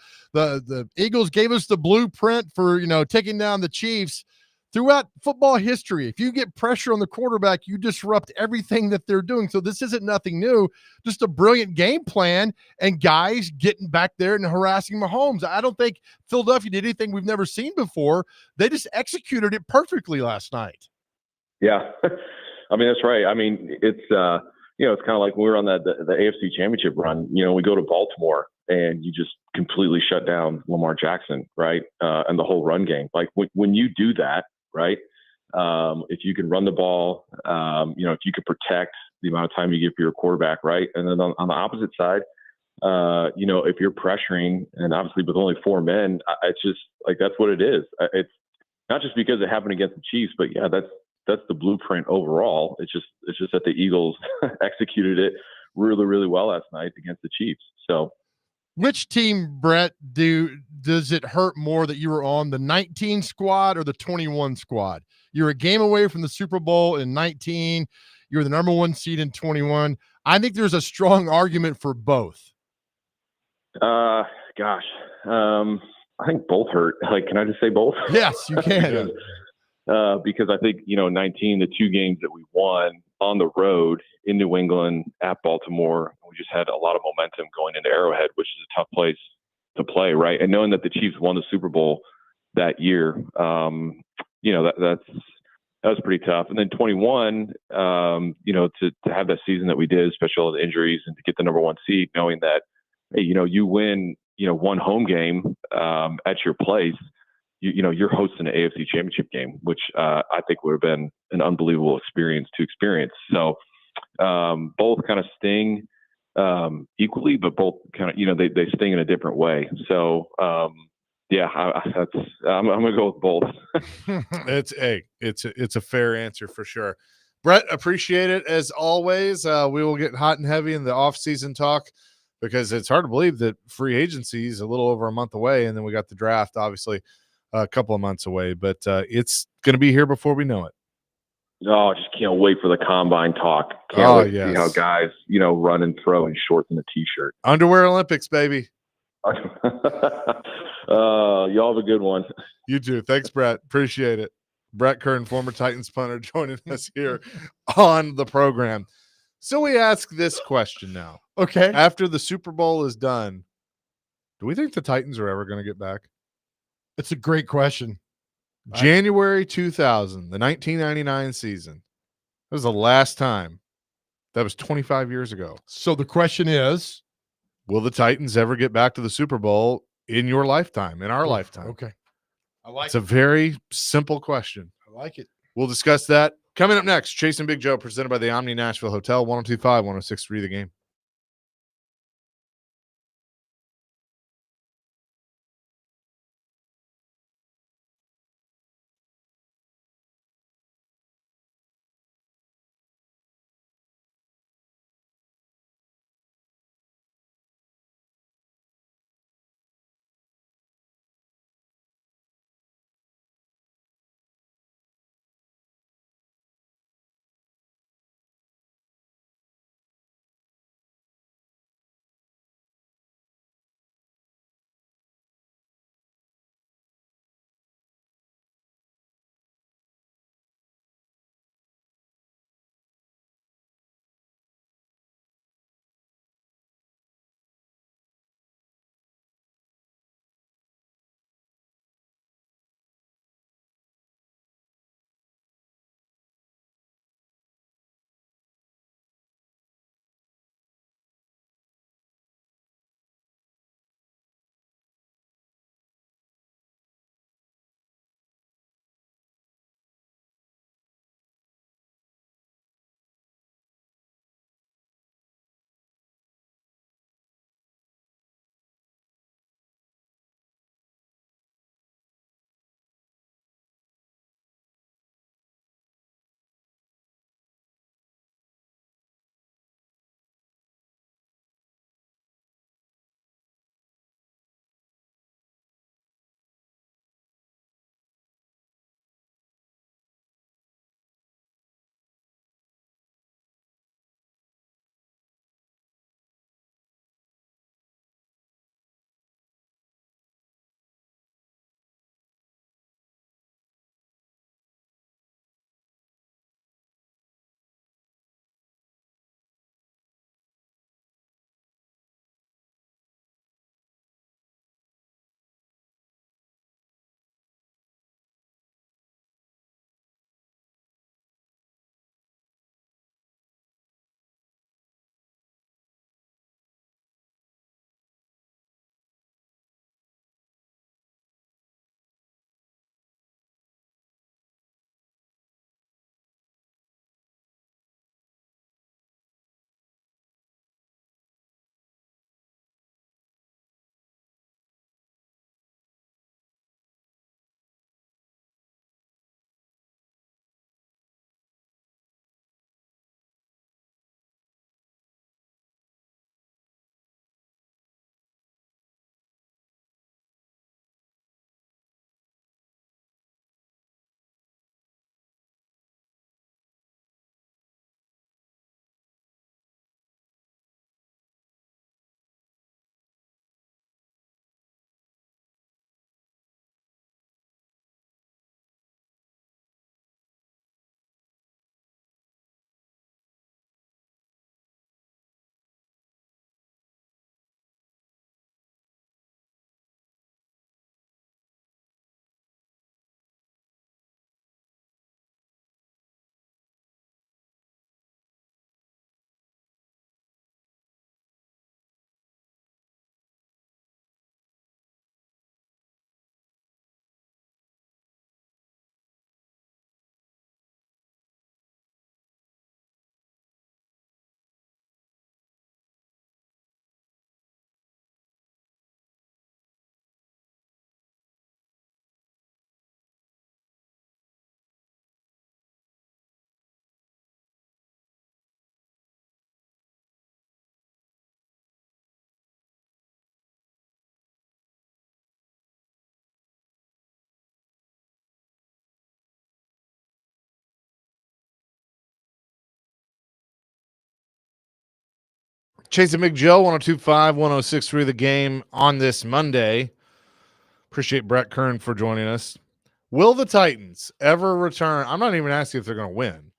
Eagles gave us the blueprint for, taking down the Chiefs. Throughout football history, if you get pressure on the quarterback, you disrupt everything that they're doing. So this isn't nothing new, just a brilliant game plan and guys getting back there and harassing Mahomes. I don't think Philadelphia did anything we've never seen before. They just executed it perfectly last night. Yeah. I mean, that's right. I mean, it's, it's kind of like when we were on the AFC Championship run. We go to Baltimore and you just completely shut down Lamar Jackson, right? And the whole run game. Like when you do that, right? If you can run the ball, if you can protect the amount of time you give for your quarterback, right? And then on the opposite side, if you're pressuring, and obviously with only 4 men, it's just like that's what it is. It's not just because it happened against the Chiefs, but yeah, that's the blueprint overall. It's just that the Eagles executed it really, really well last night against the Chiefs. So, which team, Brett, does it hurt more that you were on the 19 squad or the 21 squad? You're a game away from the Super Bowl in 19. You're the number 1 seed in 21. I think there's a strong argument for both. Gosh, I think both hurt. Like, can I just say both? Yes, you can. Because I think 19, the 2 games that we won on the road in New England, at Baltimore, we just had a lot of momentum going into Arrowhead, which is a tough place to play, right? And knowing that the Chiefs won the Super Bowl that year, that was pretty tough. And then 21, to have that season that we did, especially all the injuries, and to get the number 1 seed, knowing that, hey, you win, 1 home game at your place, you're hosting an AFC Championship game, which I think would have been an unbelievable experience to experience. So both kind of sting equally, but both kind of, they sting in a different way. So yeah, I'm gonna go with both. It's a fair answer for sure. Brett, appreciate it as always. We will get hot and heavy in the off-season talk because it's hard to believe that free agency is a little over a month away, and then we got the draft obviously a couple of months away, but it's going to be here before we know it. Oh, just can't wait for the combine talk. Can't wait to see how guys, run and throw in shorts and a t-shirt. Underwear Olympics, baby. Y'all have a good one. You too. Thanks, Brett. Appreciate it. Brett Kern, former Titans punter, joining us here on the program. So we ask this question now. Okay. After the Super Bowl is done, do we think the Titans are ever going to get back? It's a great question. January 2000, the 1999 season. That was the last time. That was 25 years ago. So the question is, will the Titans ever get back to the Super Bowl in your lifetime, in our lifetime? Okay. It's a very simple question. I like it. We'll discuss that coming up next. Chasing Big Joe, presented by the Omni Nashville Hotel, 102.5, 106.3 The Game. Chase and Big Joe, 102.5, 106.3 The Game on this Monday. Appreciate Brett Kern for joining us. Will the Titans ever return? I'm not even asking if they're going to win.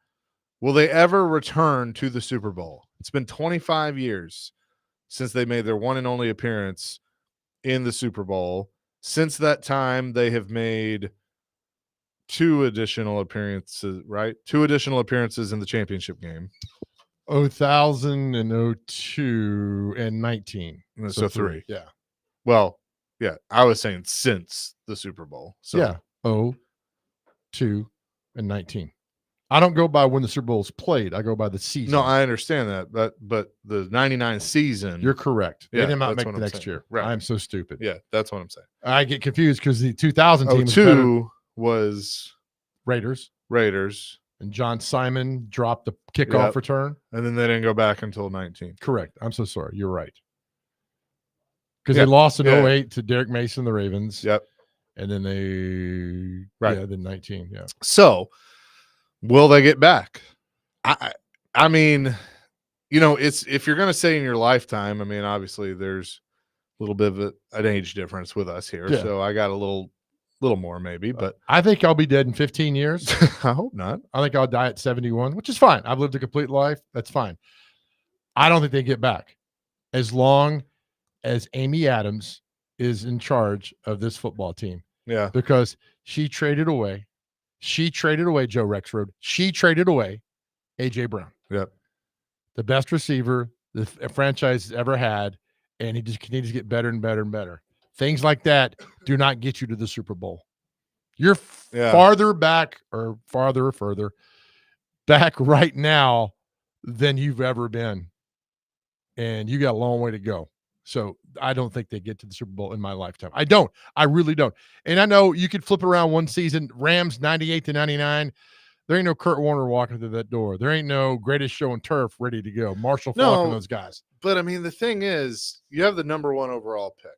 Will they ever return to the Super Bowl? It's been 25 years since they made their one and only appearance in the Super Bowl. Since that time, they have made 2 additional appearances, right? 2 additional appearances in the championship game. 2000 and 02 and 19. So 3. Yeah. Well, yeah, I was saying since the Super Bowl. So yeah. 02 and 19. I don't go by when the Super Bowl's played. I go by the season. No, I understand that, but the 99 season. You're correct. They Yeah, did not that's make what the I'm next saying. year. Right. I'm so stupid. Yeah, that's what I'm saying. I get confused because the 2000 team was better. 02 was Raiders, and John Simon dropped the kickoff Yep. return. and then they didn't go back until 19. Correct. I'm so sorry. You're right. Because Yeah. they lost in Yeah. 08 to Derek Mason, the Ravens. Yep. And then they, Right. yeah, then 19. Yeah. So, will they get back? I mean, it's if you're going to say in your lifetime. I mean, obviously there's a little bit of an age difference with us here, Yeah. so I got a little more maybe, but I think I'll be dead in 15 years. I hope not. I think I'll die at 71, which is fine. I've lived a complete life. That's fine. I don't think they get back as long as Amy Adams is in charge of this football team, Yeah, because she traded away Joe Rexrode. She traded away AJ Brown, yep. the best receiver the franchise has ever had, and he just continues to get better and better and better. Things like that do not get you to the Super Bowl. You're Yeah. farther back or further back right now than you've ever been, and you got a long way to go. So I don't think they get to the Super Bowl in my lifetime. I don't. I really don't. And I know you could flip around one season, Rams 98 to 99. There ain't no Kurt Warner walking through that door. There ain't no Greatest Show on Turf ready to go. Marshall Faulk and No. those guys. But I mean, the thing is, you have the number 1 overall pick,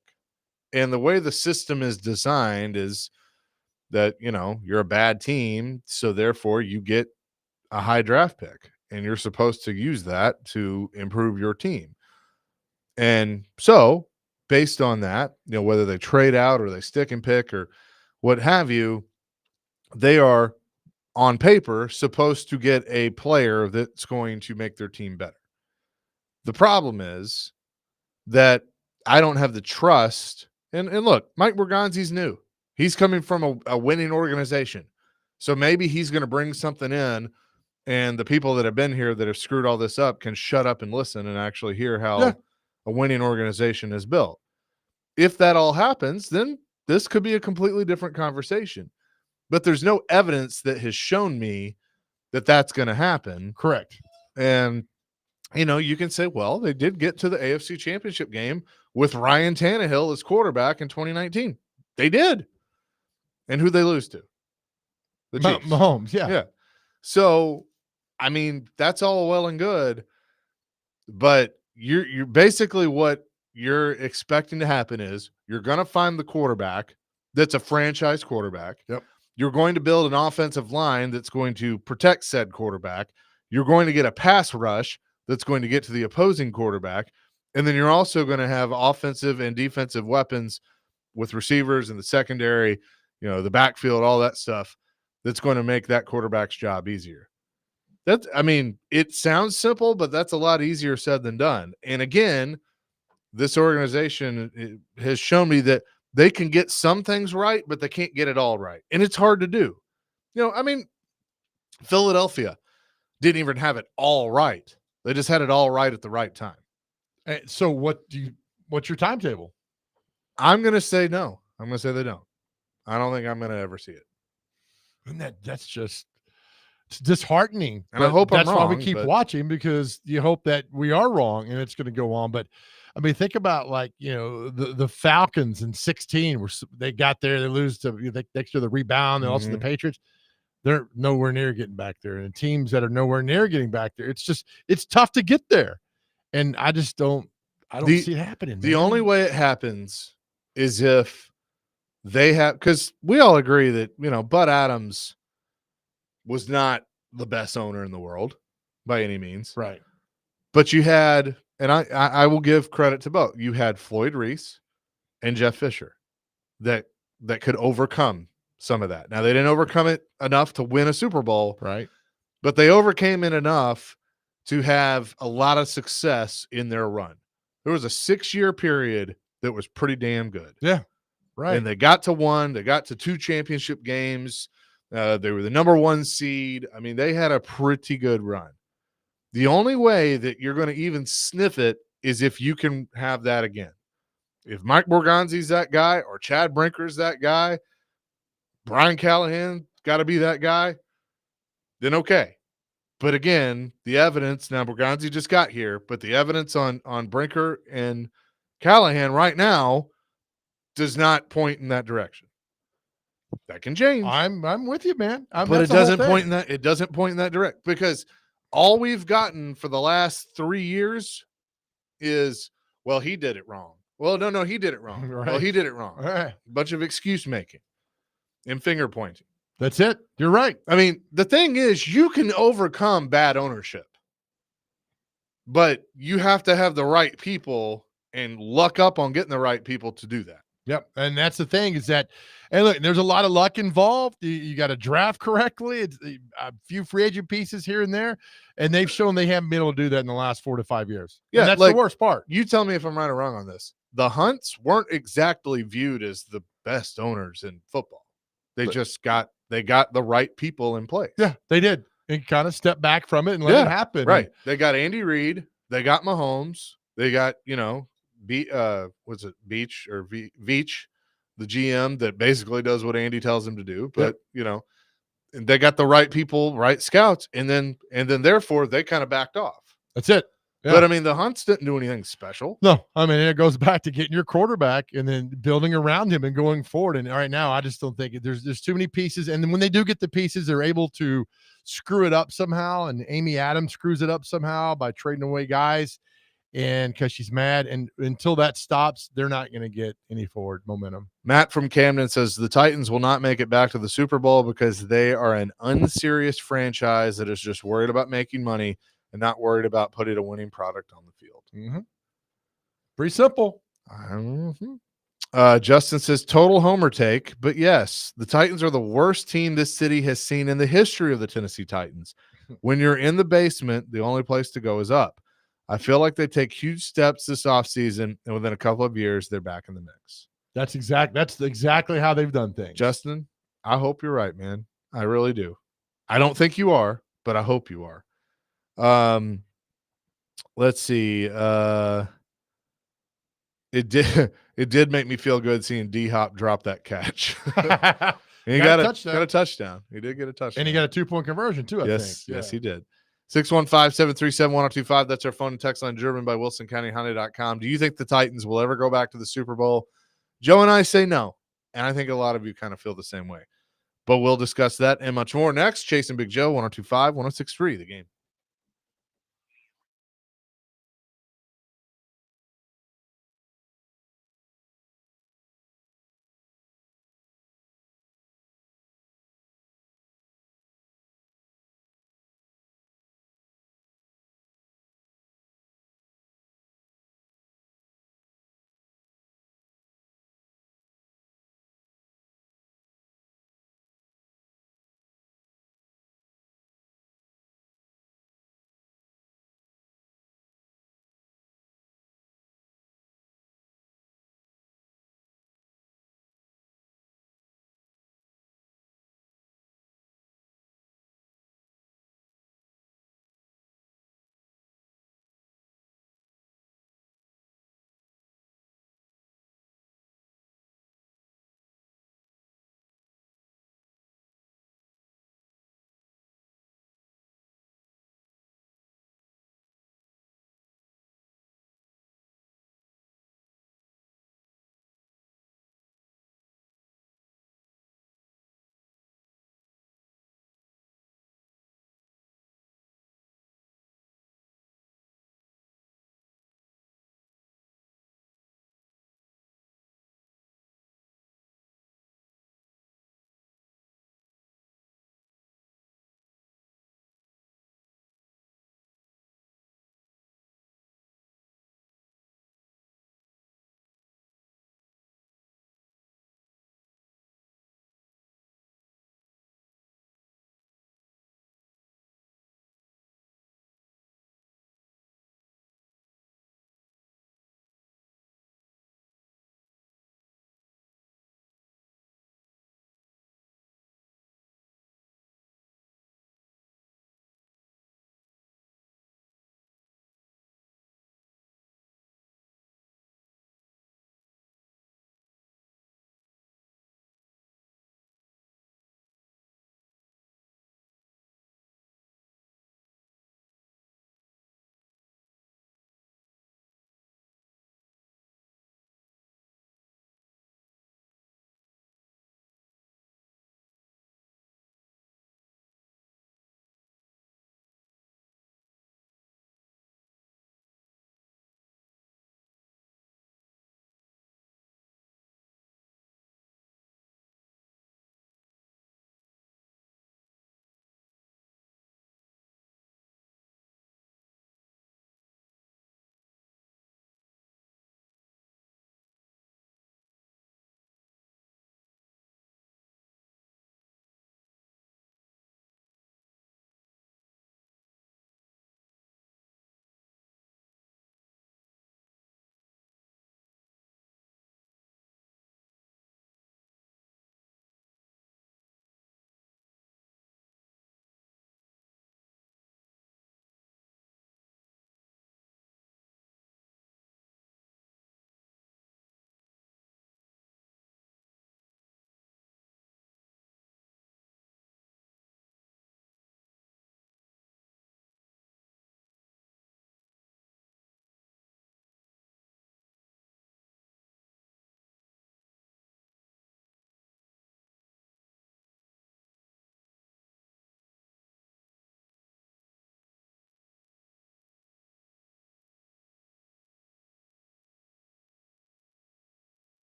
and the way the system is designed is that you're a bad team, so therefore you get a high draft pick, and you're supposed to use that to improve your team. And so, based on that, whether they trade out or they stick and pick or what have you, they are on paper supposed to get a player that's going to make their team better. The problem is that I don't have the trust. And look, Mike Bergonzi's new. He's coming from a winning organization. So maybe he's going to bring something in, and the people that have been here that have screwed all this up can shut up and listen and actually hear how a winning organization is built. If that all happens, then this could be a completely different conversation. But there's no evidence that has shown me that that's going to happen. Correct. And, you can say, well, they did get to the AFC Championship game with Ryan Tannehill as quarterback in 2019. They did. And who'd they lose to? The Chiefs. Mahomes, yeah. Yeah. So, I mean, that's all well and good, but you're basically what you're expecting to happen is you're going to find the quarterback that's a franchise quarterback. Yep. You're going to build an offensive line that's going to protect said quarterback. You're going to get a pass rush that's going to get to the opposing quarterback. And then you're also going to have offensive and defensive weapons with receivers in the secondary, the backfield, all that stuff that's going to make that quarterback's job easier. It sounds simple, but that's a lot easier said than done. And again, this organization has shown me that they can get some things right, but they can't get it all right. And it's hard to do. Philadelphia didn't even have it all right. They just had it all right at the right time. So what's your timetable? I'm going to say no. I'm going to say they don't. I don't think I'm going to ever see it. And that's just it's disheartening. And I hope I'm that's why we wrong, keep but- watching, because you hope that we are wrong and it's going to go on. But I mean, think about the Falcons in 16, where they got there, they lose to next to the rebound, and also the Patriots. They're nowhere near getting back there, and teams that are nowhere near getting back there, it's tough to get there. And I just don't see it happening. The man. only way it happens is if they have, because we all agree that, Bud Adams was not the best owner in the world by any means. right. But you had and I will give credit to both. You had Floyd Reese and Jeff Fisher that could overcome some of that. Now, they didn't overcome it enough to win a Super Bowl, Right. but they overcame it enough to have a lot of success in their run. There was a 6-year period that was pretty damn good. Yeah. Right. And they got to 1, they got to 2 championship games. They were the number 1 seed. I mean, they had a pretty good run. The only way that you're going to even sniff it is if you can have that again. If Mike Borgonzi's that guy or Chad Brinker's that guy, Brian Callahan got to be that guy, then okay. But again, the evidence, now Borgonzi just got here, but the evidence on Brinker and Callahan right now does not point in that direction. That can change. I'm with you, man. But it doesn't point in that direct, because all we've gotten for the last 3 years is, well, he did it wrong. Well, no, he did it wrong. Right. Well, he did it wrong. All right. A bunch of excuse making and finger pointing. That's it. You're right. I mean, the thing is, you can overcome bad ownership, but you have to have the right people and luck up on getting the right people to do that. Yep. And that's the thing is that, and look, there's a lot of luck involved. You got to draft correctly. It's a few free agent pieces here and there, and they've shown they haven't been able to do that in the last 4 to 5 years. Yeah, And that's like, the worst part. You tell me if I'm right or wrong on this. The Hunts weren't exactly viewed as the best owners in football. They got the right people in place. Yeah, they did. And kind of step back from it and let it happen. Right. They got Andy Reid. They got Mahomes. They got, Beach, the GM that basically does what Andy tells him to do. But, and they got the right people, right scouts. And then therefore they kind of backed off. That's it. Yeah. But I mean, the Hunts didn't do anything special. No, I mean, it goes back to getting your quarterback and then building around him and going forward. And right now, I just don't think there's too many pieces. And then when they do get the pieces, they're able to screw it up somehow. And Amy Adams screws it up somehow by trading away guys, and because she's mad. And until that stops, they're not going to get any forward momentum. Matt from Camden says the Titans will not make it back to the Super Bowl because they are an unserious franchise that is just worried about making money and not worried about putting a winning product on the field. Mm-hmm. Pretty simple. Justin says total homer take, but yes, the Titans are the worst team this city has seen in the history of the Tennessee Titans. When you're in the basement, the only place to go is up. I feel like they take huge steps this offseason, and within a couple of years, they're back in the mix. That's exactly how they've done things. Justin, I hope you're right, man. I really do. I don't think you are, but I hope you are. Let's see. It did make me feel good seeing D-Hop drop that catch. He got a touchdown. He did get a touchdown. And he got a 2-point conversion too, I think. Yes, he did. 615-737-1025. That's our phone and text line, driven by WilsonCountyHonda.com. Do you think the Titans will ever go back to the Super Bowl? Joe and I say no, and I think a lot of you kind of feel the same way. But we'll discuss that and much more next. Chasing Big Joe, 102.5, 106.3, The Game.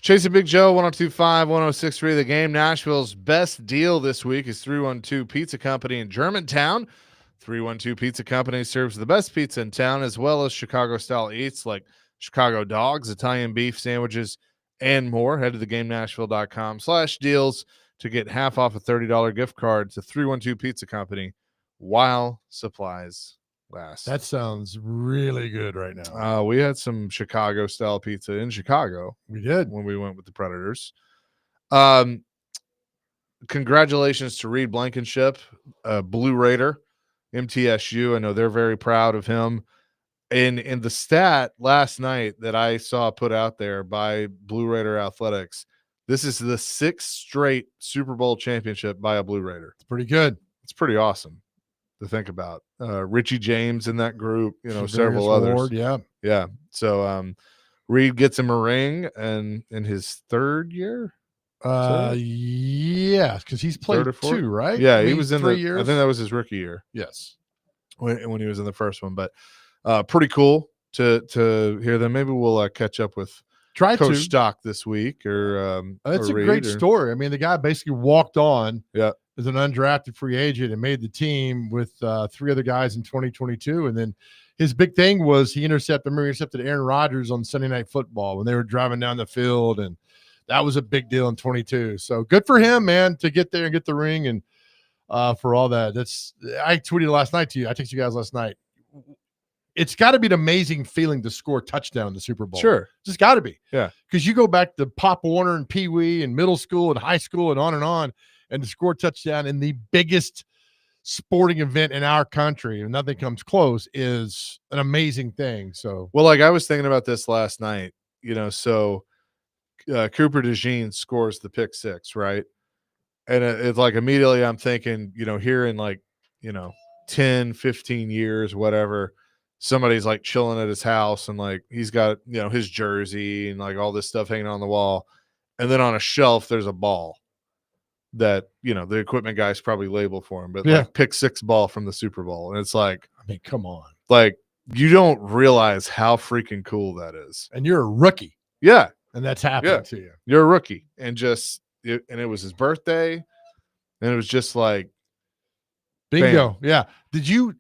Chasing Big Joe, 1025, 1063 The Game. Nashville's best deal this week is 312 Pizza Company in Germantown. 312 Pizza Company serves the best pizza in town, as well as Chicago-style eats like Chicago dogs, Italian beef sandwiches, and more. Head to theGameNashville.com/deals to get half off a $30 gift card to 312 Pizza Company while supplies last. That sounds really good right now. We had some Chicago-style pizza in Chicago. We did. When we went with the Predators. Congratulations to Reed Blankenship, Blue Raider, MTSU. I know they're very proud of him. And in the stat last night that I saw put out there by Blue Raider Athletics, this is the 6th straight Super Bowl championship by a Blue Raider. It's pretty good. It's pretty awesome to think about. Richie James in that group, Various several others. Ward, yeah. Yeah. So Reed gets him a ring and in his 3rd year. Yeah, because he's played 2, right? Yeah, he was in 3 the years. I think that was his rookie year. Yes. When he was in the first one. But pretty cool to hear them. Maybe we'll catch up with Coach Stock this week or that's or a Reed great or- story. I mean, the guy basically walked on Yeah. as an undrafted free agent and made the team with 3 other guys in 2022. And then his big thing was he intercepted Aaron Rodgers on Sunday Night Football when they were driving down the field, and that was a big deal in 22. So good for him, man, to get there and get the ring and for all that. I tweeted last night to you. I texted you guys last night. It's got to be an amazing feeling to score a touchdown in the Super Bowl. Sure. Just got to be. Yeah. Because you go back to Pop Warner and Pee Wee and middle school and high school and on, and to score a touchdown in the biggest sporting event in our country, and nothing comes close, is an amazing thing. So, Well, like I was thinking about this last night, so Cooper DeJean scores the pick 6, right? And it's like immediately I'm thinking, here in 10, 15 years, whatever, somebody's like chilling at his house and like he's got, his jersey and like all this stuff hanging on the wall. And then on a shelf, there's a ball that, the equipment guys probably label for him, but like pick 6 ball from the Super Bowl. And it's like, I mean, come on. like, you don't realize how freaking cool that is. And you're a rookie, Yeah. and that's happening to you. You're a rookie. And it was his birthday. And it was just like, Bingo. Yeah. Did you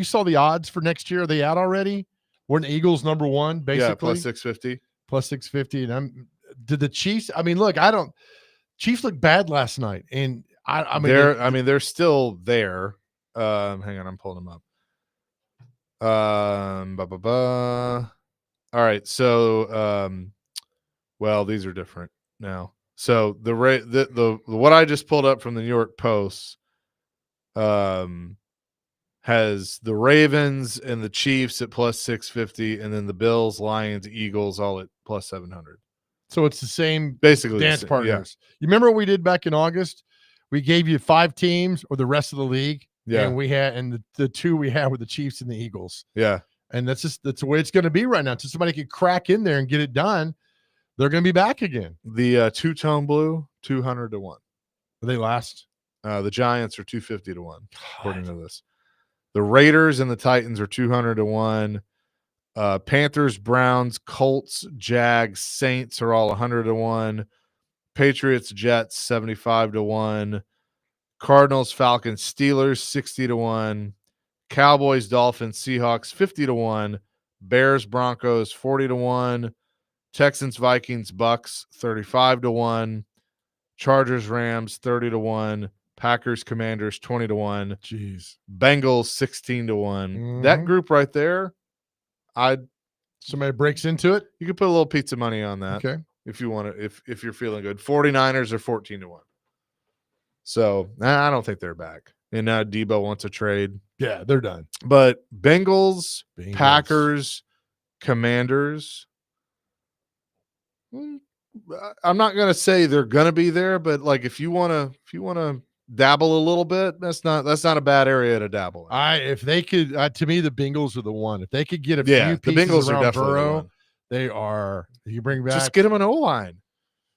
saw the odds for next year? Are they out already? We're the Eagles number 1, basically. yeah, plus 650. Plus 650. And did the Chiefs? I mean, look, Chiefs looked bad last night. And I mean, they're still there. Hang on, I'm pulling them up. All right. So, well, these are different now. So the what I just pulled up from the New York Post has the Ravens and the Chiefs at plus 650, and then the Bills, Lions, Eagles all at plus 700. so it's the same Basically, the dance same, partners. You remember what we did back in August? We gave you 5 teams or the rest of the league. Yeah. And we had, and the 2 we had were the Chiefs and the Eagles. Yeah. And that's the way it's going to be right now. Until somebody can crack in there and get it done, they're going to be back again. The two-tone blue, 200 to 1. Are they last? The Giants are 250 to 1, according to this. The Raiders and the Titans are 200 to 1. Panthers, Browns, Colts, Jags, Saints are all 100 to 1. Patriots, Jets, 75 to 1. Cardinals, Falcons, Steelers, 60 to 1. Cowboys, Dolphins, Seahawks, 50 to 1. Bears, Broncos, 40 to 1. Texans, Vikings, Bucks, 35 to 1. Chargers, Rams, 30 to 1. Packers, Commanders, 20 to 1. Jeez. Bengals, 16 to 1. Mhm. That group right there, Somebody breaks into it. you could put a little pizza money on that Okay. if you want to, if you're feeling good. 49ers are 14 to 1. So I don't think they're back. And now Debo wants a trade. Yeah, they're done. But Bengals, Bengals. Packers, Commanders. I'm not gonna say they're gonna be there, but like if you wanna dabble a little bit, that's not a bad area to dabble in. If they could, to me, the Bengals are the one. If they could get a Yeah, few the pieces Bengals are around definitely the Burrow, one. they are. You bring back. Just get them an O-line.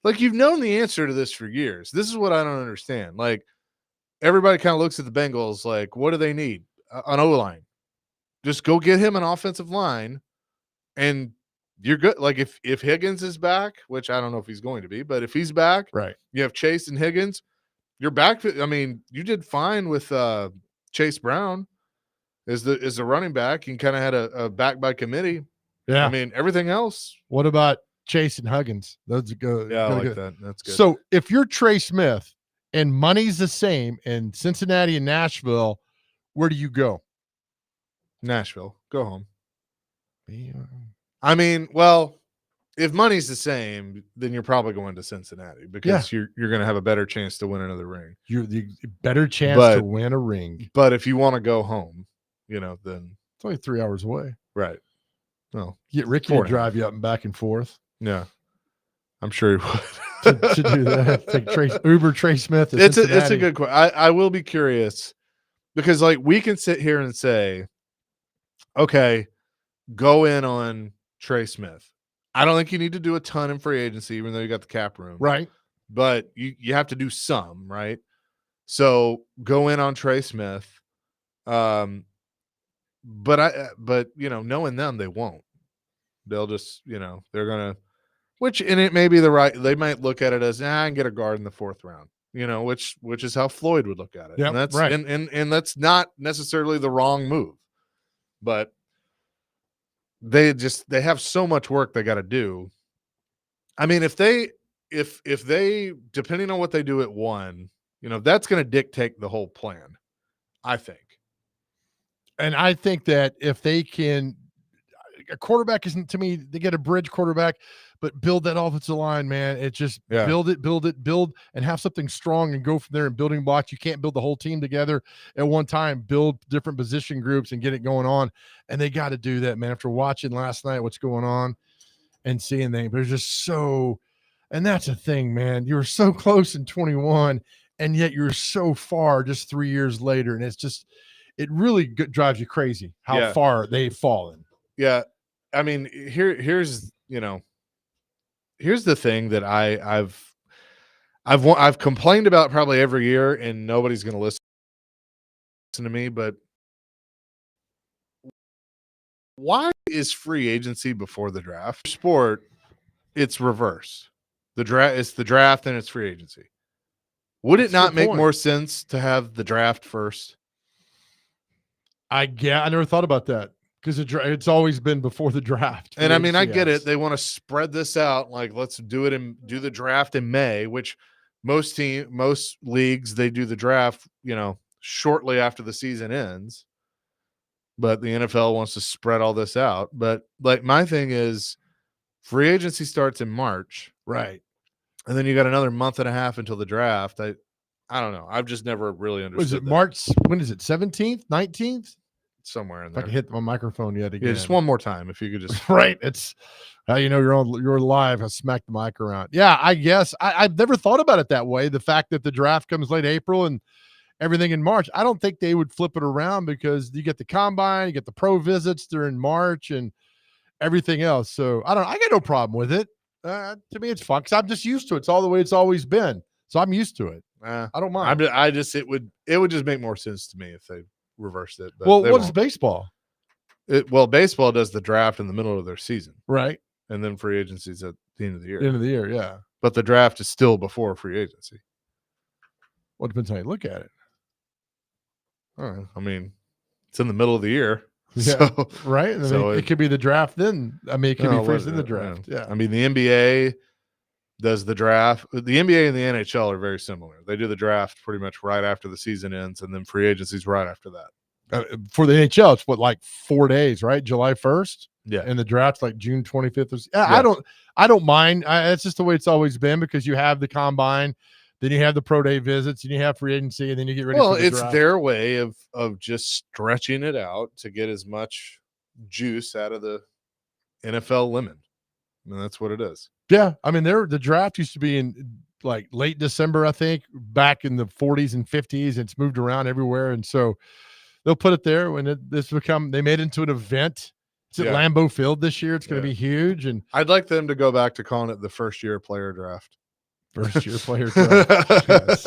Like you've known the answer to this for years. This is what I don't understand. Like everybody kind of looks at the Bengals like, what do they need? An O-line. Just go get him an offensive line and you're good. Like if Higgins is back, which I don't know if he's going to be, but if he's back, Right. you have Chase and Higgins. You're back. I mean, you did fine with Chase Brown as the running back. You kind of had a back by committee. Yeah. I mean, everything else. What about Chase and Huggins? Those go. Yeah, I go like good. that. That's good. So if you're Trey Smith and money's the same in Cincinnati and Nashville, where do you go? Nashville, go home. Yeah. I mean, well, if money's the same, then you're probably going to Cincinnati because you're going to have a better chance to win another ring. You're the better chance But- to win a ring. But if you want to go home, then It's only 3 hours away. right. No, Get Ricky Four to and a drive you up and back and forth yeah, I'm sure he would to do that. Take Uber Trey Smith. To It's a Cincinnati. good question. I will be curious because like we can sit here and say, okay, go in on Trey Smith. I don't think you need to do a ton in free agency, even though you got the cap room. right. But you have to do some, right? So go in on Trey Smith. But knowing them, they won't. They'll just, they're gonna and it may be they might look at it as I can get a guard in the 4th round, which is how Floyd would look at it. Yep, And that's right. and that's not necessarily the wrong move. But they have so much work they got to do. I mean, if they depending on what they do at 1, that's going to dictate the whole plan, I think. And I think that if they can, a quarterback isn't, to me, they get a bridge quarterback, but build that offensive line, man. It just Yeah. build and have something strong and go from there and building blocks. You can't build the whole team together at one time, build different position groups and get it going on. And they got to do that, man. After watching last night, what's going on and seeing things, there's just and that's a thing, man. You were so close in 21 and yet you're so far just 3 years later. And it's just, it really drives you crazy how Yeah. far they've fallen. Yeah. I mean, here's the thing that I've complained about probably every year, and nobody's going to listen to me. But why is free agency before the draft? Sport, it's reverse. It's the draft and it's free agency. Would it That's a not good make point. more sense to have the draft first? I never thought about that because it's always been before the draft. And I mean, I Yes. get it. They want to spread this out. Like, let's do the draft in May, which most leagues, they do the draft, shortly after the season ends. But the NFL wants to spread all this out. But like, my thing is free agency starts in March, Right. and then you got another month and a half until the draft. I don't know. I've just never really understood. Was it that. March? When is it? 17th, 19th? Somewhere in If I there. can hit my microphone yet again. Yeah, just one more time. If you could just Right. It's how you're live. I smacked the mic around. Yeah, I guess I've never thought about it that way. The fact that the draft comes late April and everything in March, I don't think they would flip it around because you get the combine, you get the pro visits during March and everything else. So I got no problem with it. To me, it's fun because I'm just used to it. It's all the way it's always been. So I'm used to it. I don't mind. it would just make more sense to me if they reversed it. But Well, they what is won't. baseball? Baseball does the draft in the middle of their season, Right. and then free agency is at the end of the year. End of the year. Yeah. But the draft is still before free agency. Well, it depends how you look at it. I mean, it's in the middle of the year. Yeah. So, Right. And So it could be the draft then. I mean, it could No, be first what- in the draft. Yeah. I mean, the NBA does the draft. The NBA and the NHL are very similar. They do the draft pretty much right after the season ends, and then free agency is right after that. For the NHL, it's like 4 days, right? July 1st. Yeah. And the draft's like June 25th. Yeah. I don't mind. It's just the way it's always been because you have the combine, then you have the pro day visits, and you have free agency, and then you get ready. Well, for the it's draft. their way of just stretching it out to get as much juice out of the NFL lemon. And that's what it is. Yeah, I mean, the draft used to be in like late December, I think, back in the 40s and 50s. It's moved around everywhere, and so they'll put it there when they made it into an event. It's at Yeah. Lambeau Field this year. It's going to Yeah. be huge, and I'd like them to go back to calling it the first year player draft. first year player draft. Yes.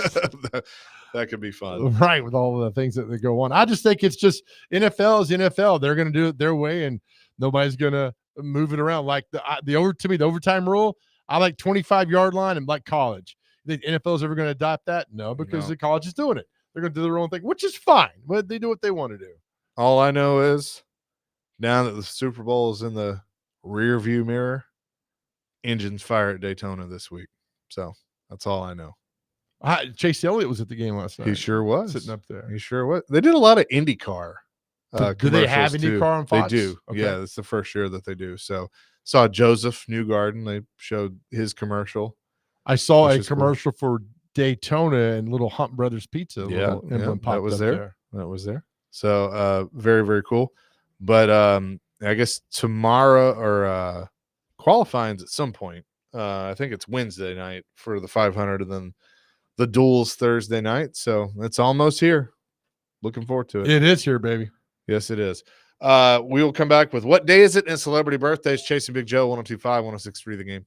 That could be fun. Right, with all the things that they go on. I just think it's just NFL is NFL. They're going to do it their way, and Nobody's gonna move it around like the overtime rule. I like 25-yard line and like college. The NFL's ever going to adopt that? No, because No. the college is doing it. They're going to do their own thing, which is fine. But they do what they want to do. All I know is now that the Super Bowl is in the rear view mirror, engines fire at Daytona this week. So that's all I know. Chase Elliott was at the game last night. He sure was sitting up there. He sure was. They did a lot of IndyCar. Do they have commercials, too. IndyCar on Fox? They do. Okay. Yeah, it's the first year that they do. So saw Joseph Newgarden. They showed his commercial. I saw Which a is cool. commercial for Daytona and Little Hunt Brothers Pizza. Yeah, Emblem that popped was up there. That was there. So very, very cool. But I guess tomorrow or qualifying's at some point. I think it's Wednesday night for the 500 and then the duels Thursday night. So it's almost here. Looking forward to it. It is here, baby. Yes, it is. We will come back with what day is it and celebrity birthdays. Chasing Big Joe, 1025, 1063 The Game.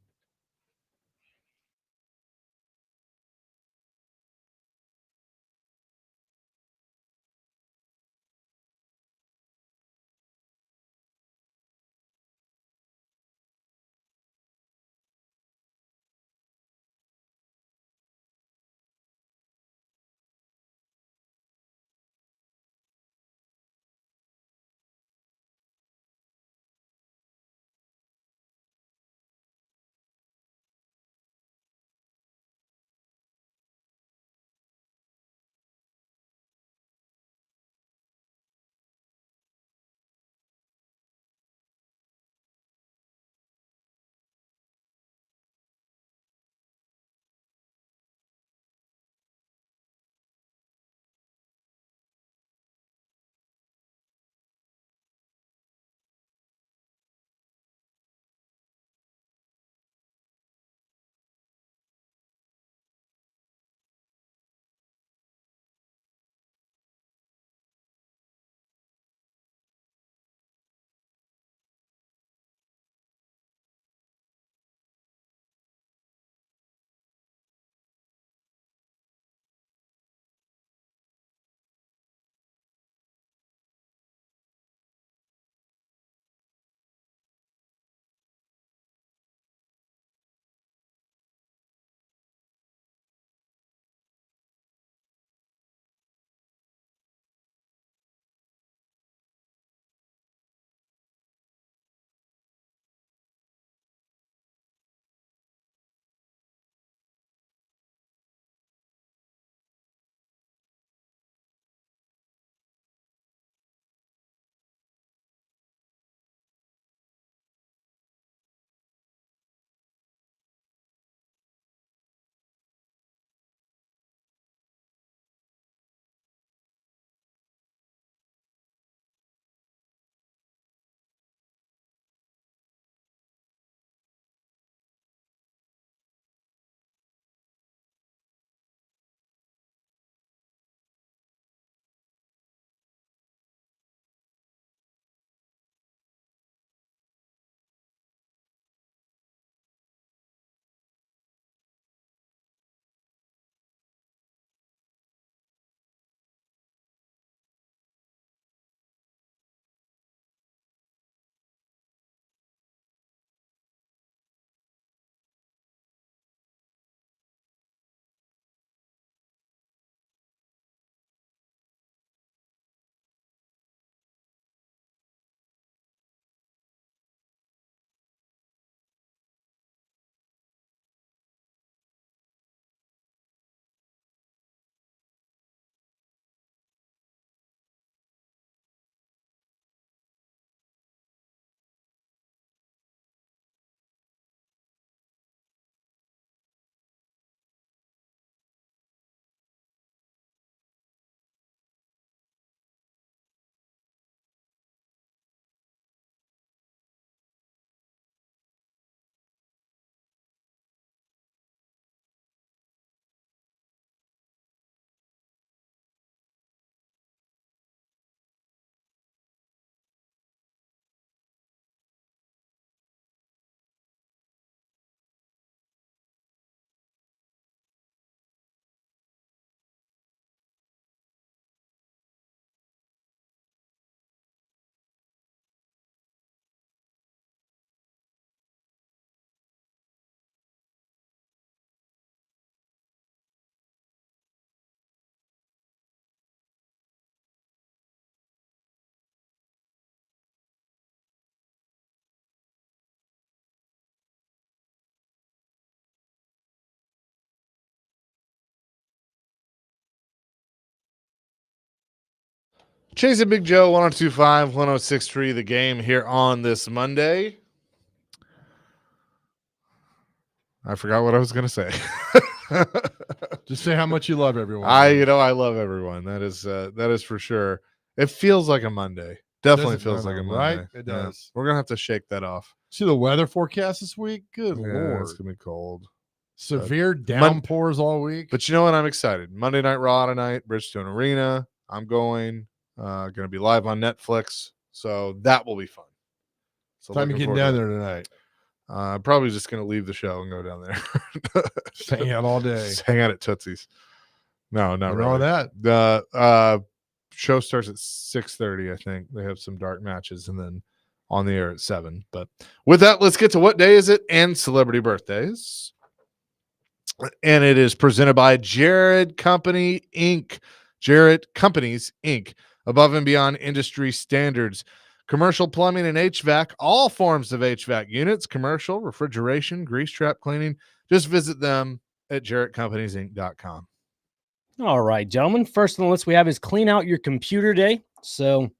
Chasing Big Joe, 1025, 1063, the game here on this Monday. I forgot what I was going to say. Just say how much you love everyone. I love everyone. That is for sure. It feels like a Monday. Definitely Doesn't feels matter, like a Monday. right? It Yeah. does. We're going to have to shake that off. See the weather forecast this week? Good Yeah, Lord. it's going to be cold. Severe downpours all week. But you know what? I'm excited. Monday Night Raw tonight, Bridgestone Arena. I'm going. Going to be live on Netflix. So that will be fun. So time to looking get forward down to there tonight. I'm probably just going to leave the show and go down there. Just hang out all day. Just hang out at Tootsie's. No, not What's wrong really. with that? The show starts at 6:30. I think they have some dark matches and then on the air at 7. But with that, let's get to what day is it and celebrity birthdays. And it is presented by Jared Company Inc. Jared Companies Inc. Above and beyond industry standards. Commercial plumbing and HVAC, all forms of HVAC units, commercial, refrigeration, grease trap cleaning. Just visit them at jarrettcompaniesinc.com. All right, gentlemen. First on the list we have is clean out your computer day. So,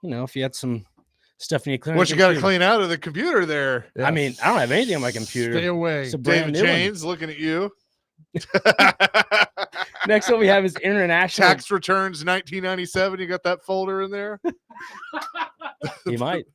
if you had some stuff you need to clean out What your you got to computer. clean out of the computer there? I mean, I don't have anything on my computer. Stay away. It's a brand David new one. James looking at you. Next one we have is international. Tax returns 1997. You got that folder in there? You might.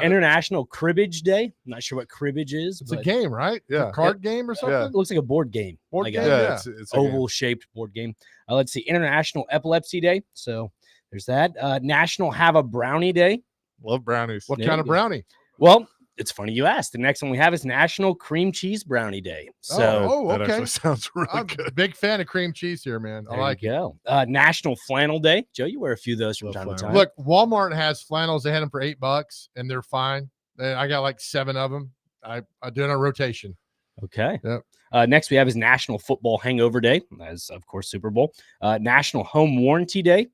International Cribbage Day. I'm not sure what cribbage is. It's a but game, right? Yeah. A card game or something? Yeah. It looks like a board game. Board like game? a Yeah. It's a game. oval-shaped board game. Let's see. International Epilepsy Day. So there's that. National Have a Brownie Day. Love brownies. What There kind you of go. brownie? Well, it's funny you asked. The next one we have is National Cream Cheese Brownie Day. So That okay. actually sounds really I'm good. a big fan of cream cheese here, man. I there like you it. go. National Flannel Day. Joe, you wear a few of those from Love time to flannel. time. Look, Walmart has flannels. They had them for $8 and they're fine. I got like 7 of them. I do it on rotation. Okay. Yep. Next we have is National Football Hangover Day, as of course Super Bowl. National Home Warranty Day.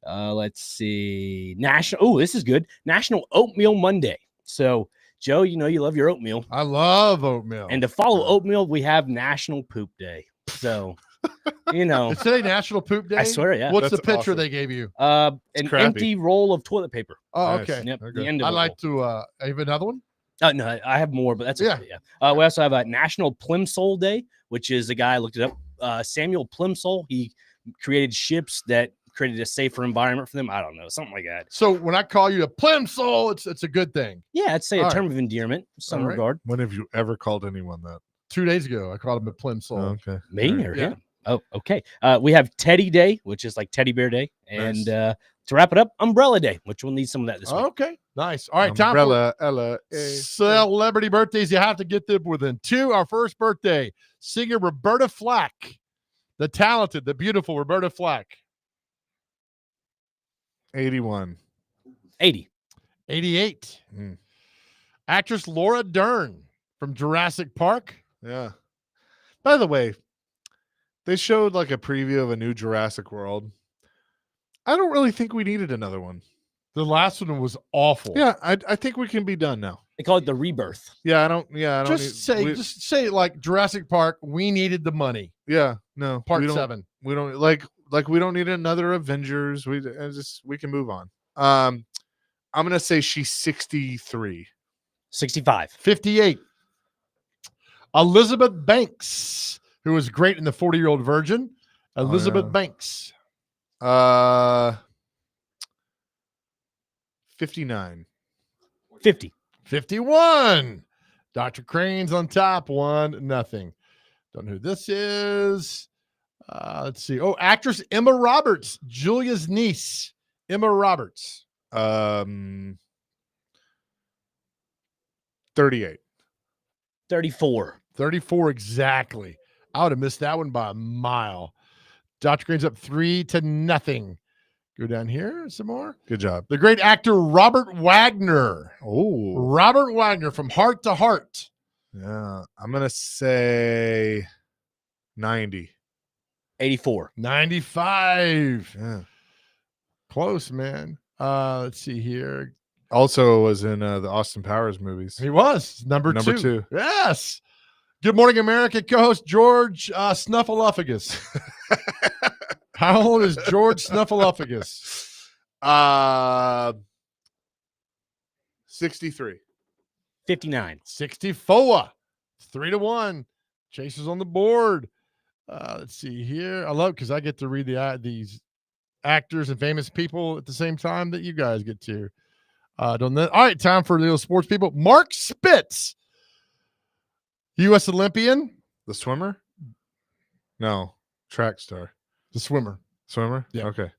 Let's see. Oh, this is good. National Oatmeal Monday. So, Joe, you love your oatmeal. I love oatmeal. And to follow oatmeal, we have National Poop Day. So, Is today National Poop Day? I swear, yeah. What's the That's picture awesome. they gave you? An crappy. empty roll of toilet paper. Oh, Nice. okay. Yep. Okay. The end of I'd the like roll. to I have another one. No, I have more, but that's Yeah. okay. Yeah. We also have a National Plimsoll Day, which is a guy I looked it up. Samuel Plimsoll. He created ships that created a safer environment for them. I don't know, something like that. So when I call you a plimsoll, it's a good thing. Yeah, I'd say a All term of endearment, in some All right. regard. When have you ever called anyone that? 2 days ago, I called him a plimsoll. Okay. Me All right. or Yeah. him? Oh, okay. We have Teddy Day, which is like Teddy Bear Day, and to wrap it up, Umbrella Day, which we'll need some of that this week. Okay, nice. All right, time for Umbrella, Ella, celebrity birthdays. You have to get them within 2. Our first birthday, singer Roberta Flack, the talented, the beautiful Roberta Flack. 81. 80. 88. Mm. Actress Laura Dern from Jurassic Park. Yeah. By the way, they showed like a preview of a new Jurassic World. I don't really think we needed another one. The last one was awful. Yeah, I think we can be done now. They call it the rebirth. Yeah, I don't Just say like Jurassic Park. We needed the money. yeah, no. Part we don't, 7. We don't like we don't need another Avengers. We can move on. I'm gonna say she's 63. 65. 58. Elizabeth Banks, who was great in the 40-Year-Old Virgin. Elizabeth yeah. Banks. 59. 50. 51. Dr. Crane's on top. 1-0. Don't know who this is. Let's see. Oh, actress Emma Roberts, Julia's niece. Emma Roberts. 38. 34. 34 exactly. I would have missed that one by a mile. Dr. Crane's up 3-0. Go down here some more. Good job. The great actor Robert Wagner. Oh, Robert Wagner from Heart to Heart. yeah. I'm gonna say 90. 84. 95. Yeah. Close, man. Let's see here. Also was in the Austin Powers movies. He was number Number 2. two. Yes. Good Morning America co-host George Snuffleupagus. How old is George Snuffleupagus? 63. 59. 64. 3-1. Chase is on the board. Let's see here. I love because I get to read these actors and famous people at the same time that you guys get to. All right, time for the little sports people. Mark Spitz, U.S. Olympian. The swimmer? No, track star. The swimmer. Swimmer? Yeah. Okay.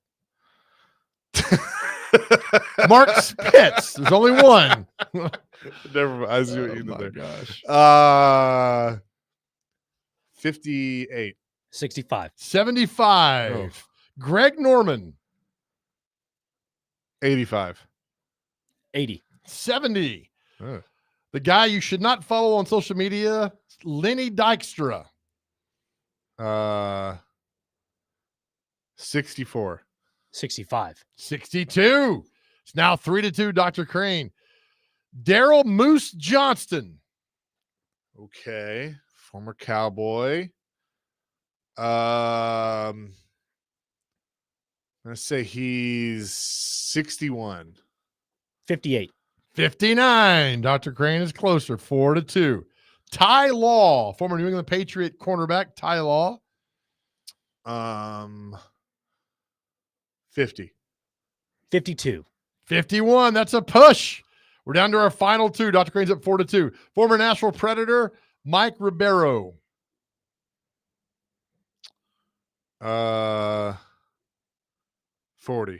Mark Spitz. There's only one. Never mind. I see what Oh you my did there. gosh. 58. 65. 75. Oh. Greg Norman. 85. 80. 70. Oh. The guy you should not follow on social media, Lenny Dykstra. 64. 65. 62. It's now 3-2, Dr. Crane. Daryl Moose Johnston. Okay. Former Cowboy. Let's say he's 61. 58. 59. Dr. Crane is closer, 4-2. Ty Law, former New England Patriot cornerback, Ty Law. 50. 52. 51. That's a push. We're down to our final two. Dr. Crane's up 4-2. Former Nashville Predator, Mike Ribeiro. 40.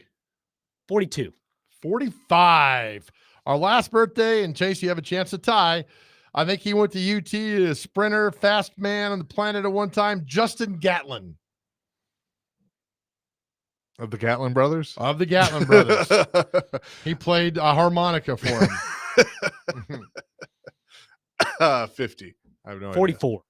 42. 45. Our last birthday, and Chase, you have a chance to tie. I think he went to UT, a sprinter, fast man on the planet at one time, Justin Gatlin. Of the Gatlin brothers? Of the Gatlin brothers. He played a harmonica for him. 50. I have no idea. 44.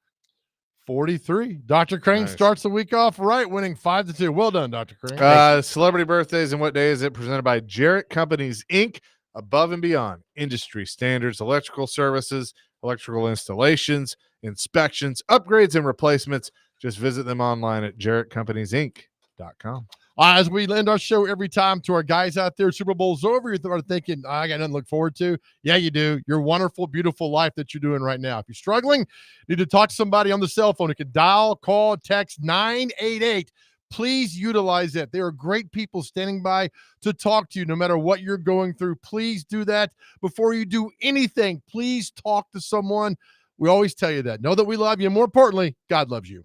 43. Dr. Crane Nice. starts the week off right, winning 5-2. Well done, Dr. Crane. Celebrity birthdays and what day is it? Presented by Jarrett Companies, Inc. Above and beyond industry standards, electrical services, electrical installations, inspections, upgrades, and replacements. Just visit them online at jarrettcompaniesinc.com. As we end our show every time to our guys out there, Super Bowl's over. You're thinking, I got nothing to look forward to. Yeah, you do. Your wonderful, beautiful life that you're doing right now. If you're struggling, need to talk to somebody on the cell phone. You can dial, call, text 988. Please utilize that. There are great people standing by to talk to you no matter what you're going through. Please do that. Before you do anything, please talk to someone. We always tell you that. Know that we love you. And more importantly, God loves you.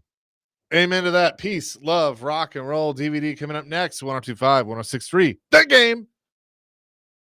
Amen to that. Peace, love, rock and roll. DVD coming up next. 1025, 1063. The Game.